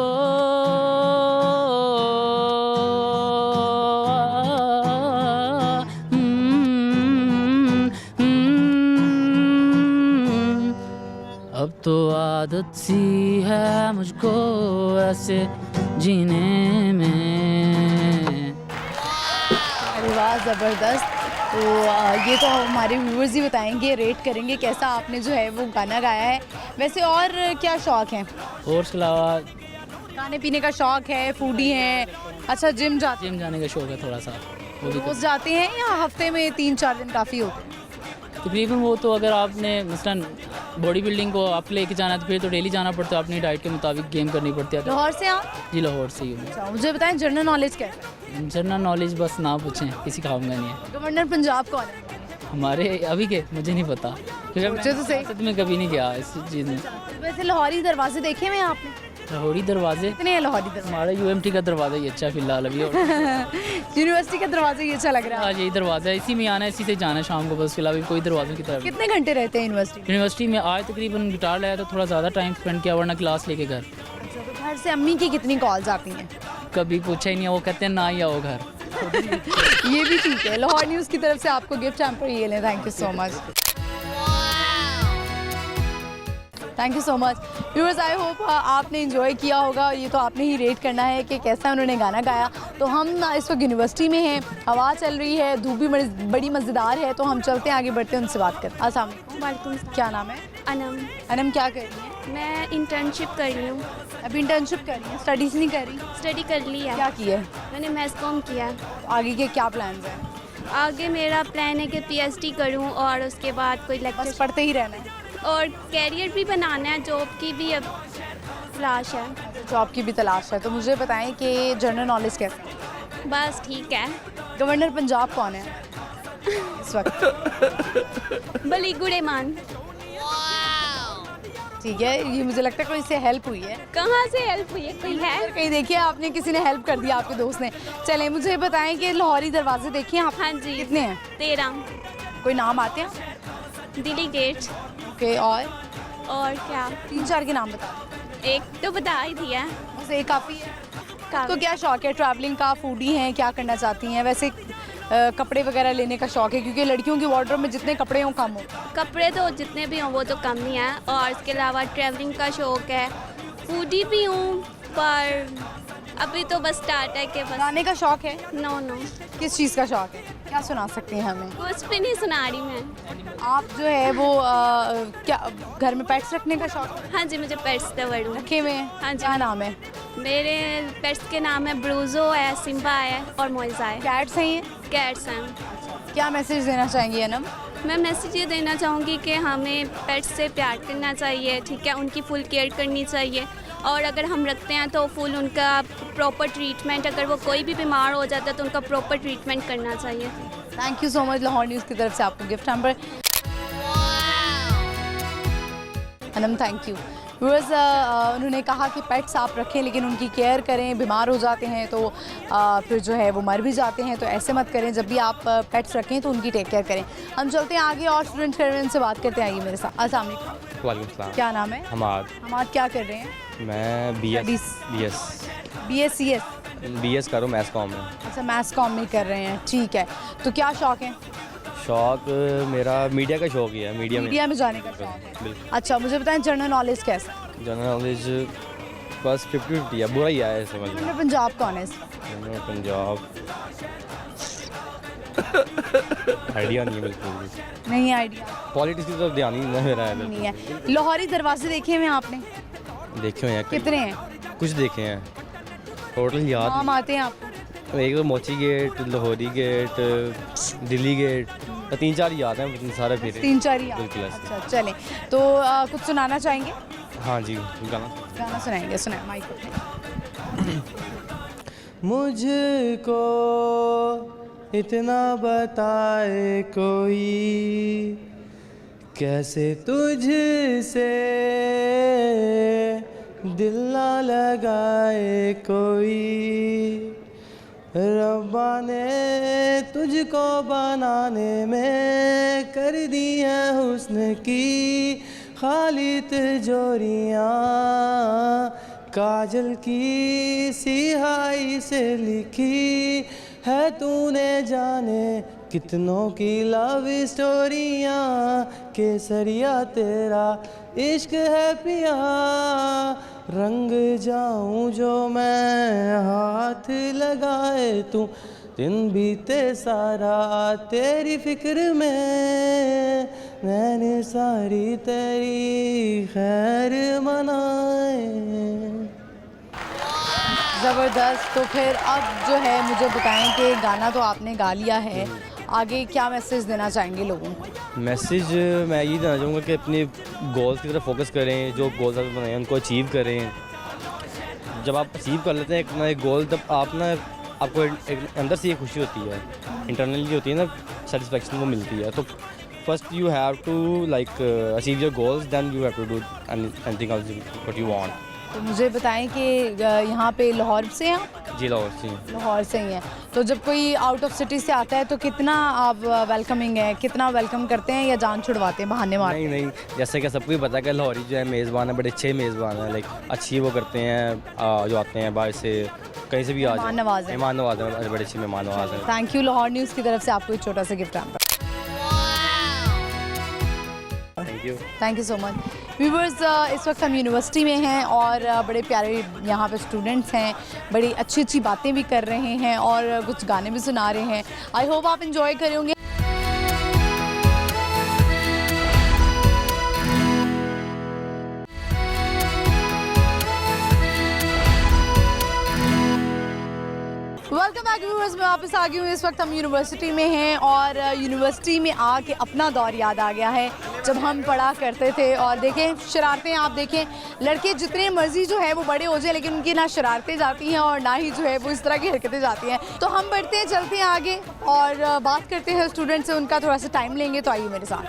अब तो आदत सी है मुझको ऐसे जीने में। अरे वाह, ज़बरदस्त। तो ये तो हमारे व्यूअर्स ही बताएंगे, रेट करेंगे कैसा आपने जो है वो गाना गाया है। वैसे और क्या शौक़ हैं? और उसके अलावा खाने पीने का शौक़ है, फूडी हैं, अच्छा जिम जाने का शौक़ है थोड़ा सा, वो भी रोज़ जाते हैं या हफ्ते में 3-4 दिन काफ़ी होते हैं? तकरीबन वो तो अगर आपने मसलन बॉडी बिल्डिंग को आप लेके जाना है तो फिर तो डेली जाना पड़ता है, अपनी डाइट के मुताबिक गेम करनी पड़ती है। लाहौर से आप? जी लाहौर से ही हूँ। अच्छा, मुझे बताएं जनरल नॉलेज क्या है? जनरल नॉलेज बस ना पूछें, किसी काम का नहीं है। गवर्नर पंजाब कौन है? हमारे अभी के मुझे नहीं पता, क्योंकि मुझे तो सही सियासत में कभी नहीं गया इस चीज़ में। वैसे लाहौरी दरवाजे देखे हुए हैं आपने? लाहौरी दरवाजे कितने हैं लाहौरी दरवाजे? हमारा UMT का दरवाज़ा ही अच्छा फिलहाल अभी। यूनिवर्सिटी का दरवाजा ही अच्छा लग रहा है। आज यही दरवाज़ा है, इसी में आना है, इसी से जाना है शाम को, बस फिलहाल कोई दरवाज़ों की तरफ। कितने घंटे रहते हैं यूनिवर्सिटी? यूनिवर्सिटी में आज तकरीबन गिटार लाया तो थोड़ा ज़्यादा टाइम स्पेंड किया, वरना क्लास लेके घर। तो घर से अम्मी की कितनी कॉल्स आती हैं? कभी पूछा ही नहीं, वो कहते हैं ना ही आओ घर। ये भी ठीक है। लाहौर न्यूज़ की तरफ से आपको गिफ्ट हैम्पर ये लें। Thank you so much. Thank you so much viewers, I hope आपने इन्जॉय किया होगा। ये तो आपने ही रेट करना है कि कैसा उन्होंने गाना गाया। तो हम इस वक्त यूनिवर्सिटी में हैं, हवा चल रही है, धूप भी बड़ी मज़ेदार है, तो हम चलते हैं आगे बढ़ते हैं, उनसे बात करते हैं। अस्सलाम वालेकुम, क्या नाम है? अनम। अनम, क्या कर रही हैं? मैं इंटर्नशिप कर रही हूँ। अभी इंटर्नशिप कर रही हैं, स्टडीज़ नहीं कर रही? स्टडी कर ली है। क्या किया है? मैंने मैस कॉम किया। आगे के क्या प्लान्स हैं? आगे मेरा प्लान है कि PhD करूँ और उसके बाद कोई बस लेक्चर पढ़ते ही रहना है? और कैरियर भी बनाना है, जॉब की भी अब तलाश है। जॉब की भी तलाश है। तो मुझे बताएं कि जनरल नॉलेज कैसा है? बस ठीक है। गवर्नर पंजाब कौन है इस वक्त? बली गुड़ेमान। ठीक है, ये मुझे लगता है कोई इससे हेल्प हुई है। कहाँ से हेल्प हुई है? कोई है? कहीं देखिए आपने, किसी ने हेल्प कर दिया आपके दोस्त ने। चलें, मुझे बताएं कि लाहौरी दरवाजे देखे आप? हाँ जी। कितने हैं? 13। कोई नाम आते हैं? दिल्ली गेट। ओके, और क्या? 3-4 के नाम बता। एक तो बता ही दिया। बस एक काफ़ी है? तो क्या शौक है ट्रैवलिंग का? फूडी हैं, क्या करना चाहती हैं? वैसे कपड़े वगैरह लेने का शौक है? क्योंकि लड़कियों की वार्डरोब में जितने कपड़े हों कम हो। कपड़े तो जितने भी हों वो तो कम ही हैं, और इसके अलावा ट्रैवलिंग का शौक है, फूडी भी हूँ, पर अभी तो बस स्टार्ट है कि बस। गाने का शौक है? नो। किस चीज़ का शौक है? क्या सुना सकती हैं हमें? कुछ भी नहीं सुना रही मैं। आप जो है वो क्या घर में पेट्स रखने का शौक है? हाँ जी, मुझे पेट्स तवड़ू रखे हुए हैं? हाँ जी। क्या नाम है? मेरे पेट्स के नाम है ब्रूजो है, सिम्बा है और मोइजा है। कैट्स हैं ये? कैट्स हैं। क्या मैसेज देना चाहेंगी अनम? मैं मैसेज ये देना चाहूँगी कि हमें पेट्स से प्यार करना चाहिए, ठीक है, उनकी फुल केयर करनी चाहिए, और अगर हम रखते हैं तो फुल उनका प्रॉपर ट्रीटमेंट, अगर वो कोई भी बीमार हो जाता है तो उनका प्रॉपर ट्रीटमेंट करना चाहिए। Thank you so much. Lahore news की तरफ से आपको gift hamper. Anam, thank you. Viewers, उन्होंने कहा कि पेट्स आप रखें लेकिन उनकी केयर करें, बीमार हो जाते हैं तो फिर जो है वो मर भी जाते हैं, तो ऐसे मत करें। जब भी आप पेट्स रखें तो उनकी टेक केयर करें। हम चलते हैं आगे और स्टूडेंट खड़े हैं, उनसे बात करते हैं। आइए मेरे साथ। अस्सलाम वालेकुम। वालेकुम सलाम। क्या नाम है? हमाद। हमाद, क्या कर रहे हैं? मैं BS करूँ मैथ्स कॉम में। अच्छा, मैथ्स कॉम में कर रहे हैं, ठीक है। तो क्या शौक है? शौक मेरा मीडिया का शौक ही है, मीडिया में जाने का शौक है। बिल्कुल। अच्छा, मुझे बताएं जनरल नॉलेज कैसा? जनरल नॉलेज बस 50-50 है, बुरा ही है समझ में। गवर्नर पंजाब कौन है? गवर्नर पंजाब आइडिया नहीं है बिल्कुल भी। नहीं आइडिया? पॉलिटिक्स की तरफ ध्यान ही नहीं मेरा है। नहीं है। लाहौरी दरवाजे देखे हुए हैं आपने? देखे हुए हैं। कितने हैं? कुछ देखे हैं, टोटल याद नाम आते हैं आपको? एक तो Mochi gate, Lahori gate, Delhi gate, 3-4 याद हैं सारे फिर। 3-4 याद? बिल्कुल। अच्छा, चलें तो कुछ सुनाना चाहेंगे? हाँ जी, गाना सुनाएंगे। सुनाए माइक पे। मुझको इतना बताए कोई, कैसे तुझसे दिल ना लगाए कोई, रब्बा ने तुझको बनाने में कर दी है हुस्न की खाली तिजोरियाँ, काजल की सिहाई से लिखी है तूने जाने कितनों की लव स्टोरियाँ, केसरिया तेरा इश्क है पिया, रंग जाऊं जो मैं हाथ लगाए तू दिन बीते सारा तेरी फिक्र में, मैंने सारी तेरी खैर मनाए। ज़बरदस्त। तो फिर अब जो है मुझे बताएं कि गाना तो आपने गा लिया है, आगे क्या मैसेज देना चाहेंगे लोगों को? मैसेज मैं ये देना चाहूँगा कि अपने गोल्स की तरफ फोकस करें, जो गोल्स आपने बनाए हैं उनको अचीव करें। जब आप अचीव कर लेते हैं अपना एक गोल, तब आप ना आपको एक अंदर से ये खुशी होती है, इंटरनली होती है ना, सेटिस्फेक्शन वो मिलती है। तो first you have to like achieve your goals, then you have to do anything else what you want. तो मुझे बताएं कि यहाँ पे लाहौर से हैं आप? जी लाहौर से। लाहौर से ही हैं। तो जब कोई आउट ऑफ सिटी से आता है तो कितना आप वेलकमिंग है, कितना वेलकम करते हैं या जान छुड़वाते हैं, बहाने मारते हैं? नहीं, जैसे कि सबको ही पता है कि लाहौरी जो है मेज़बान है, बड़े अच्छे मेज़बान हैं, लाइक अच्छी वो करते हैं, जो आते हैं बाहर से कहीं से भी आ जाए, मेहमान नवाज हैं, बड़े अच्छे मेहमान नवाज हैं। Thank you. लाहौर न्यूज़ की तरफ से आपको एक छोटा सा गिफ्ट आता है। Thank you so much. Viewers, इस वक्त हम यूनिवर्सिटी में हैं और बड़े प्यारे यहाँ पे स्टूडेंट्स हैं, बड़ी अच्छी अच्छी बातें भी कर रहे हैं और कुछ गाने भी सुना रहे हैं। आई होप आप इंजॉय करे होंगे। वेलकम बैक व्यूअर्स, मैं वापस आ गई हूँ। इस वक्त हम यूनिवर्सिटी में हैं और यूनिवर्सिटी में आके अपना दौर याद आ गया है जब हम पढ़ा करते थे। और देखें शरारतें, आप देखें लड़के जितने मर्जी जो है वो बड़े हो जाए, लेकिन उनकी ना शरारतें जाती हैं और ना ही जो है वो इस तरह की हरकतें जाती हैं। तो हम बढ़ते हैं, चलते हैं आगे और बात करते हैं स्टूडेंट से, उनका थोड़ा सा टाइम लेंगे। तो आइए मेरे साथ।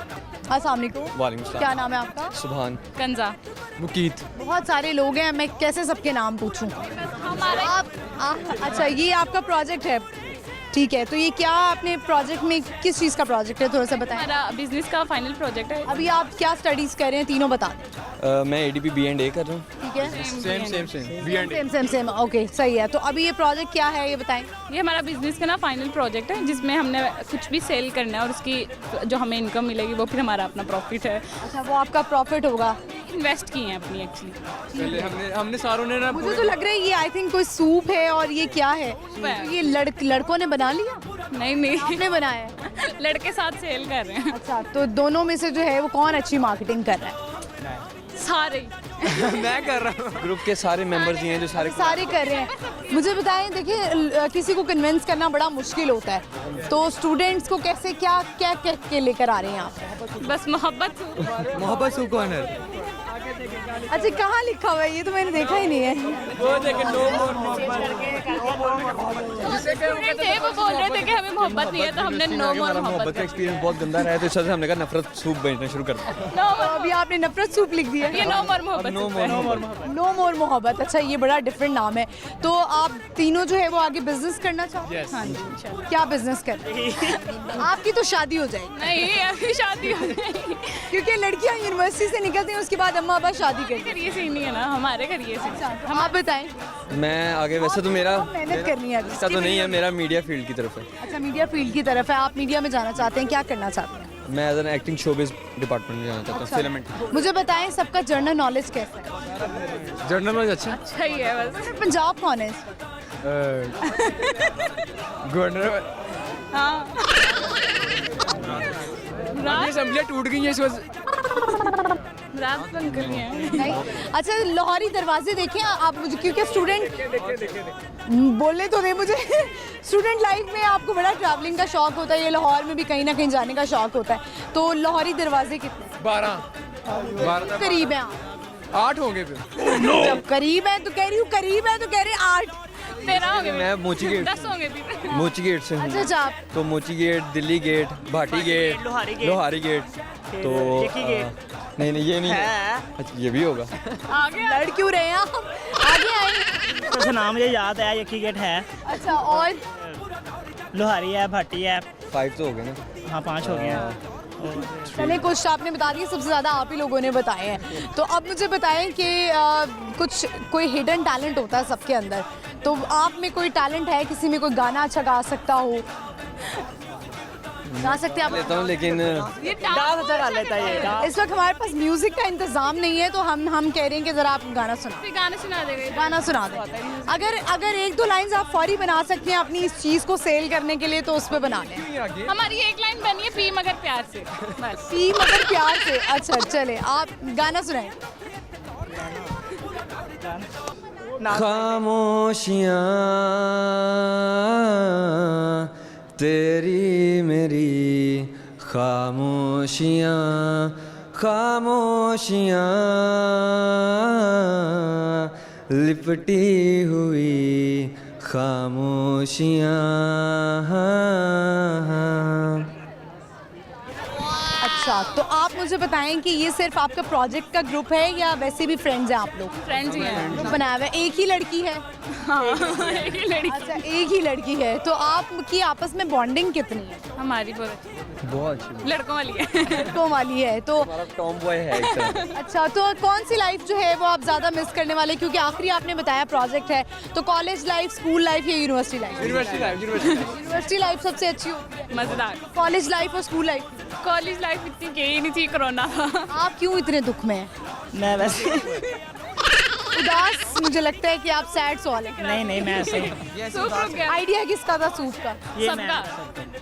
अस्सलाम वालेकुम। क्या नाम है आपका? सुभान, कंजा, मुकीत। बहुत सारे लोग हैं, मैं कैसे सबके नाम पूछूं? अच्छा, ये आपका प्रोजेक्ट है, ठीक है। तो ये क्या आपने प्रोजेक्ट में किस चीज़ का प्रोजेक्ट है, थोड़ा सा बताएं। हमारा बिजनेस का फाइनल प्रोजेक्ट है। अभी आप क्या स्टडीज़ कर रहे हैं, तीनों बता दें। मैं ADP B&A कर रहा हूँ। ठीक है, सेम। सेम। ओके, सही है। तो अभी ये प्रोजेक्ट क्या है, ये बताएं। ये हमारा बिजनेस का ना फाइनल प्रोजेक्ट है, जिसमें हमने कुछ भी सेल करना है और उसकी जो हमें इनकम मिलेगी वो फिर हमारा अपना प्रॉफिट है। अच्छा, वो आपका प्रॉफिट होगा। इन्वेस्ट की हैं अपनी एक्चुअली। पहले हमने सारों ने ना, मुझे तो लग रहा है ये आई थिंक कोई सूप है और ये क्या है, तो ये लड़कों ने बना लिया? नहीं आपने बनाया है? लड़के साथ सेल कर रहे हैं। अच्छा, तो दोनों में से जो है वो कौन अच्छी मार्केटिंग कर रहा है? सारे मैं कर रहा हूँ। ग्रुप के सारे मेंबर्स ही हैं जो सारे कर रहे हैं। मुझे बताएं, देखिए किसी को कन्विंस करना बड़ा मुश्किल होता है, तो स्टूडेंट्स को कैसे क्या क्या कह के लेकर आ रहे हैं आप? बस मोहब्बत सूप कॉर्नर। अच्छा, कहाँ लिखा हुआ है ये? तो मैंने देखा ही नहीं है। वो बोल रहे थे कि हमें मोहब्बत नहीं है, तो हमने नो मोर मोहब्बत का एक्सपीरियंस बहुत गंदा रहा है, तो इस वजह से हमने कहा नफरत सूप बेचना शुरू कर दिया। अभी आपने नफरत सूप लिख दिया। ये नो मोर मोहब्बत। नो मोर मोहब्बत। अच्छा, ये बड़ा डिफरेंट नाम है। तो आप तीनों जो है वो आगे बिजनेस करना चाहोगे? हाँ जी, इंशाल्लाह। क्या बिजनेस कर रहे हैं? आपकी तो शादी हो जाएगी। नहीं, अभी शादी हो जाएगी क्योंकि लड़कियां यूनिवर्सिटी से निकलती हैं, उसके बाद अम्मा अब्बा शादी करती हैं। करिए से नहीं है ना, हमारे करिए से। हम आप बताएं। मैं आगे वैसे तो मेरा मेहनत करनी है इसका तो नहीं है, मेरा मीडिया फील्ड की तरफ है। अच्छा, मीडिया फील्ड की तरफ है। आप मीडिया में जाना चाहते हैं, क्या करना चाहते हैं? मैं as an acting showbiz department में जाना चाहता हूँ, फिल्म। मुझे बताएं, सबका जर्नल नॉलेज कैसा है? जर्नल नॉलेज अच्छा ही है बस। पंजाब कौन है? गवर्नर। हाँ, असेंबली टूट गई है इस वजह। रात बंद कर लिया है। नहीं। अच्छा, लाहौरी दरवाजे देखें आप मुझे, क्योंकि स्टूडेंट बोलने तो नहीं मुझे। स्टूडेंट लाइफ में आपको बड़ा ट्रैवलिंग का शौक होता है, ये लाहौर में भी कहीं ना कहीं जाने का शौक होता है। तो लाहौरी दरवाजे कितने? 12 करीब हैं आप? 8 होंगे फिर। जब करीब है तो कह रही हूँ, करीब है तो कह रहे 8। 13 होंगे। मैं मोची गेट 10 होंगे भी। मोची गेट से हूँ। अच्छा, आप तो Mochi gate, Delhi gate, Bhati gate, Lohari gate, तो नहीं ये नहीं है। अच्छा, ये भी होगा। आगे लड़ क्यों रहे हैं आप? आगे आए। तो नाम मुझे याद है, यकी गेट है। अच्छा, और लोहारी है, भाटी है। 5 तो हो गए ना। हाँ, 5 हो गए हैं। चलिए, कुछ आपने बता दिए, सबसे ज़्यादा आप ही लोगों ने बताए हैं। तो अब मुझे बताएं कि कुछ कोई हिडन टैलेंट होता है सबके अंदर, तो आप में कोई टैलेंट है? किसी में कोई गाना अच्छा गा सकता हो? गा सकते हैं आप? लेता हूँ लेकिन ये डांस अच्छा कर लेता है। इस वक्त हमारे पास म्यूजिक का इंतजाम नहीं है, तो हम कह रहे हैं कि जरा आप गाना सुना। गाना सुना देंगे। गाना सुना दें। अगर एक दो लाइंस आप फौरी बना सकते हैं अपनी इस चीज़ को सेल करने के लिए, तो उस पर बना लें। हमारी एक लाइन बनी है, पी मगर प्यार से, बस। पी मगर प्यार से। अच्छा चले, आप गाना सुनाएं। खामोशियाँ तेरी मेरी खामोशियाँ, खामोशियाँ लिपटी हुई खामोशियाँ। अच्छा, तो आप मुझे बताएं कि ये सिर्फ आपका प्रोजेक्ट का ग्रुप है या वैसे भी फ्रेंड्स हैं आप लोग? फ्रेंड्स ही हैं। ग्रुप बनाया हुआ है। एक ही लड़की है? हाँ, एक ही लड़की। अच्छा, एक ही लड़की है। तो आपकी आपस में बॉन्डिंग कितनी है? हमारी बहुत अच्छी लड़कों वाली है। लड़कों वाली है। तो हमारा टॉम बॉय है एक तरह। अच्छा, तो कौन सी लाइफ जो है वो आप ज़्यादा मिस करने वाले? क्योंकि आखिरी आपने बताया प्रोजेक्ट है, तो कॉलेज लाइफ, स्कूल लाइफ या यूनिवर्सिटी लाइफ? यूनिवर्सिटी लाइफ सबसे अच्छी होती है। मज़ेदार। कॉलेज लाइफ और स्कूल लाइफ? कॉलेज लाइफ इतनी गई नहीं थी, कोरोना था। आप क्यों इतने दुख में हैं? मैं वैसे उदास, मुझे लगता है कि आप सैड सवाल है। नहीं मैं ऐसे ही आइडिया किसका था सूट का? ये सबका।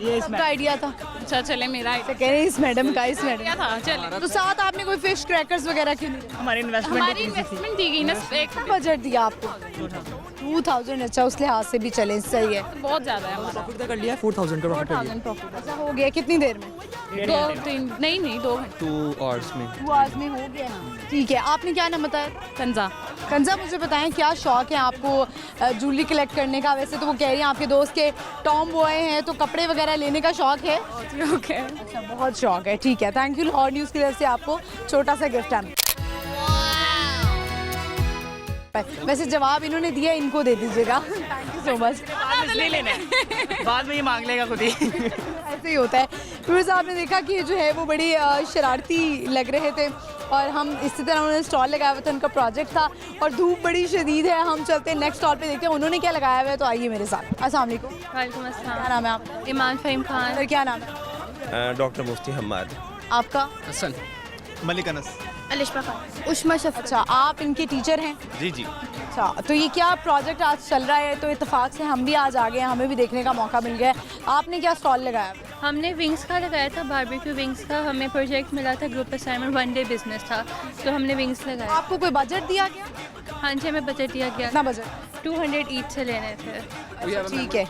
ये सबका आइडिया था। अच्छा चले, मेरा तो कह रहे हैं इस मैडम का, इस मैडम क्या था, चले। तो साथ आपने कोई फिश क्रैकर्स वगैरह क्यों नहीं? हमारी हमारी इन्वेस्टमेंट इन्वेस्टमेंट दी गई ना, एक कितना बजट दिया आपको? 2000। अच्छा, उस लिहाज से भी चले, सही है। बहुत ज़्यादा है हमारा। प्रॉफिट कर लिया 4000 का प्रॉफिट कर लिया। 4000 प्रॉफिट। अच्छा, हो गया कितनी देर में? 2-3 नहीं 2 घंटे। 2 hours में। 2 आवर्स में हो गया। ठीक है, आपने क्या नाम बताया? कंजा। कंजा, मुझे बताएं क्या शौक है आपको ज्वेलरी कलेक्ट करने का? वैसे तो वो कह रही हैं आपके दोस्त के टॉम बॉय हैं, तो कपड़े वगैरह लेने का शौक है? ओके। अच्छा, बहुत शौक है। ठीक है, थैंक यू। लाहौर न्यूज़ की तरफ से आपको छोटा सा गिफ्ट है। वैसे जवाब इन्होंने दिया, इनको दे दीजिएगा। Thank you so much. नहीं लेना है, बाद में ये मांग लेगा खुद ही। ऐसे ही होता है। फिर आपने देखा कि जो है वो बड़ी शरारती लग रहे थे, और हम इसी तरह उन्होंने स्टॉल लगाया हुआ था, उनका प्रोजेक्ट था, और धूप बड़ी शदीद है। हम चलते हैं नेक्स्ट स्टॉल पे, देखते हैं उन्होंने क्या लगाया हुआ है। तो आइए मेरे साथ। अस्सलाम वालेकुम। वालेकुम अस्सलाम। क्या नाम है आपका? ईमान फ़हीम खान। सर क्या नाम है डॉक्टर मुफ्ती हम्माद। आपका? हसन। मलिक अनस। अलिशा खान। उष्मा शफ। अच्छा, आप इनके टीचर हैं? जी जी। अच्छा, तो ये क्या प्रोजेक्ट आज चल रहा है? तो इत्तेफाक से हम भी आज आ गए हैं, हमें भी देखने का मौका मिल गया। आपने क्या स्टॉल लगाया? हमने विंग्स का लगाया था, बारबेक्यू विंग्स का। हमें प्रोजेक्ट मिला था, ग्रुप असाइनमेंट, 1 डे बिजनेस था, तो हमने विंग्स लगाया। आपको कोई बजट दिया गया? हाँ जी, हमें बजट दिया गया। कितना बजट? 200 ईच से लेने थे। ठीक है,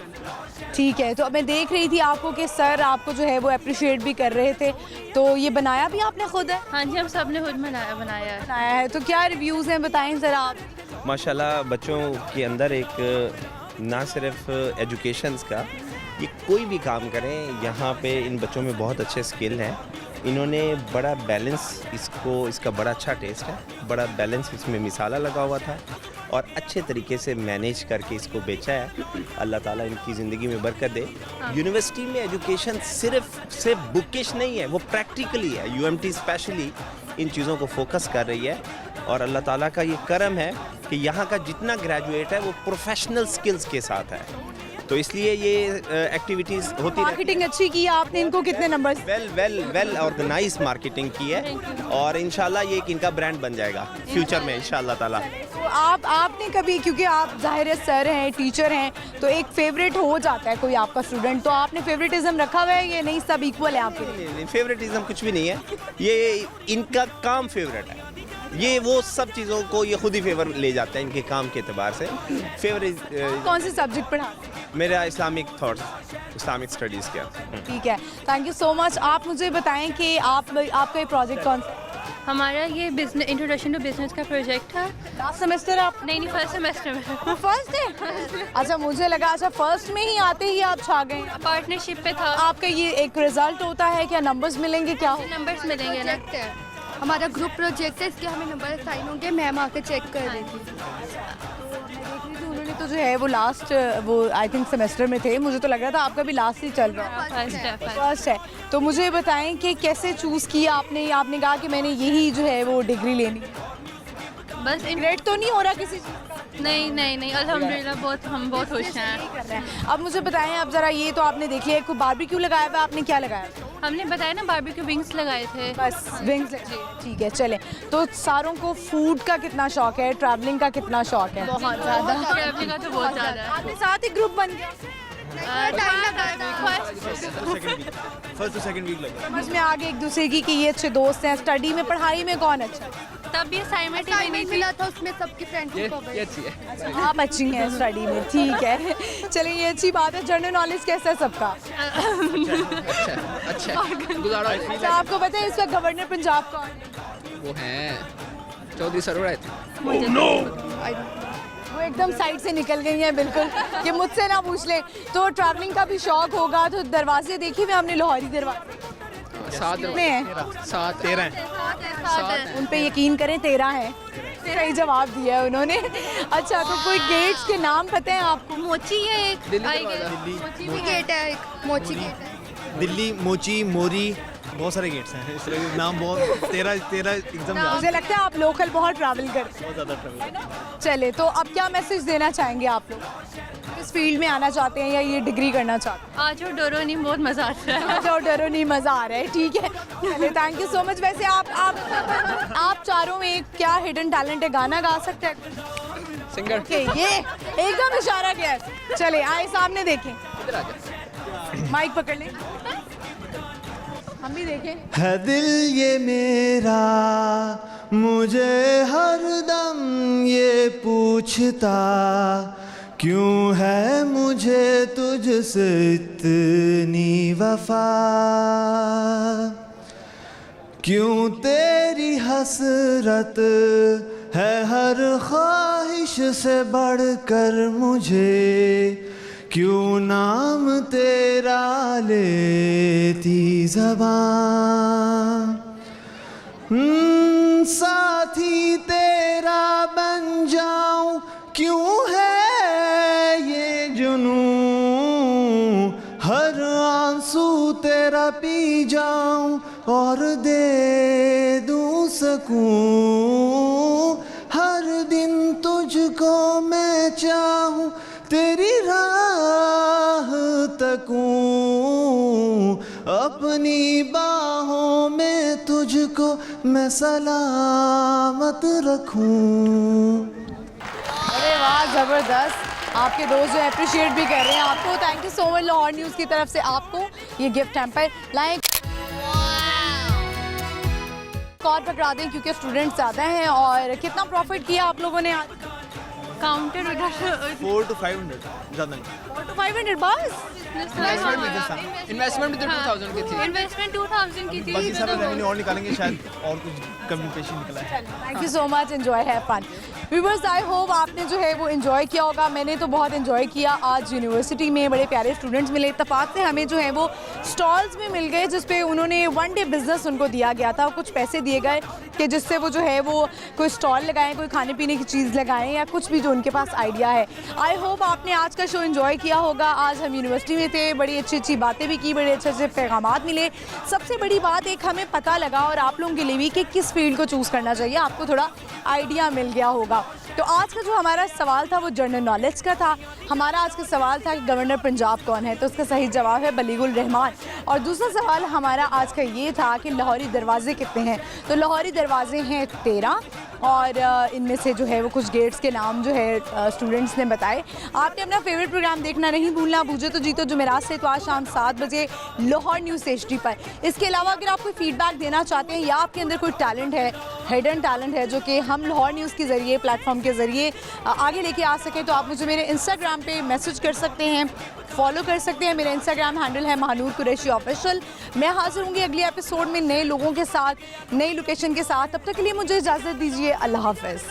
ठीक है। तो मैं देख रही थी आपको कि सर आपको जो है वो अप्रिशिएट भी कर रहे थे, तो ये बनाया भी आपने खुद है? हाँ जी, हम सब ने खुद बनाया है। तो क्या रिव्यूज़ हैं, बताएं ज़रा आप। माशाल्लाह, बच्चों के अंदर एक ना सिर्फ एजुकेशंस का, ये कोई भी काम करें, यहाँ पे इन बच्चों में बहुत अच्छे स्किल हैं। इन्होंने बड़ा बैलेंस, इसका बड़ा अच्छा टेस्ट है, बड़ा बैलेंस इसमें मिसाला लगा हुआ था, और अच्छे तरीके से मैनेज करके इसको बेचा है। अल्लाह ताला इनकी ज़िंदगी में बरकत दे। यूनिवर्सिटी में एजुकेशन सिर्फ बुकिश नहीं है, वो प्रैक्टिकली है। यूएमटी स्पेशली इन चीज़ों को फोकस कर रही है, और अल्लाह ताला का ये करम है कि यहाँ का जितना ग्रेजुएट है वो प्रोफेशनल स्किल्स के साथ है, तो इसलिए ये एक्टिविटीज़ होती है। मार्केटिंग अच्छी की है आपने, इनको कितने नंबर? वेल ऑर्गेनाइज मार्केटिंग की है, और इंशाल्लाह ये एक इनका ब्रांड बन जाएगा फ्यूचर में इंशाल्लाह ताला। तो आपने कभी, क्योंकि आप ज़ाहिर है सर हैं, टीचर हैं, तो एक फेवरेट हो जाता है कोई आपका स्टूडेंट, तो आपने फेवरेटिज्म रखा हुआ है? ये नहीं, सब इक्वल है आपके लिए? नहीं, फेवरेटिज्म कुछ भी नहीं है, ये इनका काम फेवरेट है। ये वो सब चीज़ों को ये खुद ही फेवर ले जाता है इनके काम के एतबार से। फेवरेट कौन से सब्जेक्ट पढ़ा? मेरा इस्लामिक थॉट्स, इस्लामिक स्टडीज़ किया। ठीक है, थैंक यू सो मच। आप मुझे बताएं कि आपका ये प्रोजेक्ट कौन सा? हमारा ये बिजनेस, इंट्रोडक्शन टू बिजनेस का प्रोजेक्ट था। लास्ट सेमेस्टर आप? नहीं, फर्स्ट सेमेस्टर में। फर्स्ट है? अच्छा, मुझे लगा अच्छा फर्स्ट में ही आते ही आप छा गए। पार्टनरशिप पे था। आपका ये एक रिजल्ट होता है, क्या नंबर्स मिलेंगे? क्या नंबर्स मिलेंगे ना? हमारा ग्रुप प्रोजेक्ट है, इसके हमें नंबर असाइन होंगे। मैम आके चेक कर रही थी। उन्होंने तो जो है वो लास्ट, वो आई थिंक सेमेस्टर में थे, मुझे तो लग रहा था आपका भी लास्ट ही चल रहा है। फर्स्ट है। तो मुझे बताएं कि कैसे चूज़ किया आपने? आपने कहा कि मैंने यही जो है वो डिग्री लेनी, बस रिग्रेट तो नहीं हो रहा किसी चीज़ का? नहीं नहीं नहीं, अल्हम्दुलिल्लाह बहुत हम बहुत खुश हैं। अब मुझे बताएं, अब ज़रा ये तो आपने देख लिया, कोई बारबेक्यू लगाया हुआ, आपने क्या लगाया? हमने बताया ना बारबेक्यू विंग्स लगाए थे। बस विंग्स, ठीक है। चलें, तो सारों को फूड का कितना शौक है, ट्रैवलिंग का कितना शौक है? बहुत ज़्यादा, ट्रैवलिंग का तो बहुत ज़्यादा है। आपके साथ ही ग्रुप बन गया? फर्स्ट टू सेकंड वीक लगा। समझ में आ गए एक दूसरे की कि ये अच्छे दोस्त हैं। स्टडी में, पढ़ाई में कौन अच्छा? तब भी असाइनमेंट ही नहीं मिला था, उसमें सबकी फ्रेंडशिप हो गई। आप अच्छी हैं स्टडी में, ठीक है। चलिए, ये अच्छी बात है। जनरल नॉलेज कैसा है सबका? अच्छा, आपको पता है इस वक्त गवर्नर पंजाब कौन है? वो हैं चौधरी सरवर वो एकदम साइड से निकल गई हैं बिल्कुल, कि मुझसे ना पूछ ले। तो ट्रैवलिंग का भी शौक होगा, तो दरवाजे देखिए हुए हमने, लाहौरी दरवाजे 7 13 हैं। उन पे यकीन करें 13 है। सही जवाब दिया है उन्होंने। अच्छा, तो कोई गेट्स के नाम पता है आपको? मोची है एक, मोची गेट है, एक मोची गेट है। दिल्ली, मोची, मोरी, बहुत सारे गेट्स हैं। इस तरह के नाम बहुत 13 एकदम मुझे लगता है आप लोकल बहुत ट्रैवल करते हैं। बहुत ज़्यादा ट्रैवल। चले, तो अब क्या मैसेज देना चाहेंगे आप लोग? किस फील्ड में आना चाहते हैं या ये डिग्री करना चाहते हैं? आज डरो नहीं, बहुत मज़ा आता है। जो डरो नहीं, मज़ा आ रहा है, ठीक है। चलिए, थैंक यू सो मच। वैसे आप चारों में क्या हिडन टैलेंट है? गाना गा सकते हैं? सिंगर। ओके, ये एकदम इशारा किया है। चले, आए सामने देखें, माइक पकड़ लें, हम भी देखें। है दिल ये मेरा मुझे हरदम ये पूछता, क्यों है मुझे तुझसे इतनी वफा, क्यों तेरी हसरत है हर ख्वाहिश से बढ़कर मुझे, क्यों नाम तेरा लेती ज़बान, साथी तेरा बन जाऊं, क्यों है ये जुनूं, हर आंसू तेरा पी जाऊं और दे दूं सकूं, हर दिन तुझको मैं चाहूं, तेरी राह तकूं, अपनी बाहों में तुझको मैं सलामत रखूं। अरे वाह, ज़बरदस्त। आपके दोस्त जो अप्रिशिएट भी कर रहे हैं आपको। Thank you so much Lahore news की तरफ से आपको ये गिफ्ट हैम्पर लाएं। और पकड़ा दें क्योंकि स्टूडेंट्स ज़्यादा हैं। और कितना प्रॉफिट किया आप लोगों ने आज? काउंटर उधर 4 to 500 ज़्यादा नहीं। 4 to 500 बस? इन्वेस्टमेंट भी 2000 की थी। इन्वेस्टमेंट 2000 की थी। बाकी सारा रेवेन्यू और निकालेंगे, शायद और कुछ कमी पेशी निकला है। Thank you so much, enjoy, have fun. Viewers, I hope आपने जो है वो एंजॉय किया होगा। मैंने तो बहुत एंजॉय किया। आज यूनिवर्सिटी में बड़े प्यारे स्टूडेंट्स मिले। इत्तेफाक से हमें जो है वो स्टॉल्स में मिल गए जिस पे उन्होंने 1 डे बिजनेस उनको दिया गया था। कुछ पैसे दिए गए कि जिससे वो जो है वो कोई स्टॉल लगाएं, कोई खाने पीने की चीज़ लगाएं या कुछ भी जो उनके पास आइडिया है। आई होप आपने आज का शो एंजॉय किया होगा। आज हम यूनिवर्सिटी में थे, बड़ी अच्छी अच्छी बातें भी की, बड़े अच्छे अच्छे पैगामात मिले। सबसे बड़ी बात एक हमें पता लगा और आप लोगों के लिए भी कि किस फील्ड को चूज़ करना चाहिए, आपको थोड़ा आइडिया मिल गया होगा। तो आज का जो हमारा सवाल था वो जनरल नॉलेज का था। हमारा आज का सवाल था कि गवर्नर पंजाब कौन है, तो उसका सही जवाब है बलीगुल रहमान। और दूसरा सवाल हमारा आज का ये था कि लाहौरी दरवाजे कितने हैं, तो लाहौरी दरवाजे हैं 13 और इनमें से जो है वो कुछ गेट्स के नाम जो है स्टूडेंट्स ने बताए। आपने अपना फेवरेट प्रोग्राम देखना नहीं भूलना, बूझे तो जीतो जुमेरात से तो आज शाम 7 बजे लाहौर न्यूज़ HD पर। इसके अलावा अगर आप कोई फीडबैक देना चाहते हैं या आपके अंदर कोई टैलेंट है, हिडन टैलेंट है जो कि हम लाहौर न्यूज़ के ज़रिए, प्लेटफॉर्म के ज़रिए आगे लेके आ सकें, तो आप मुझे मेरे इंस्टाग्राम पे मैसेज कर सकते हैं, फॉलो कर सकते हैं। मेरा इंस्टाग्राम हैंडल है महानूर कुरैशी ऑफिशियल। मैं हाजिर होंगी अगले एपिसोड में नए लोगों के साथ, नई लोकेशन के साथ। तब तक के लिए मुझे इजाज़त दीजिए। अल्लाह हाफ़िज़।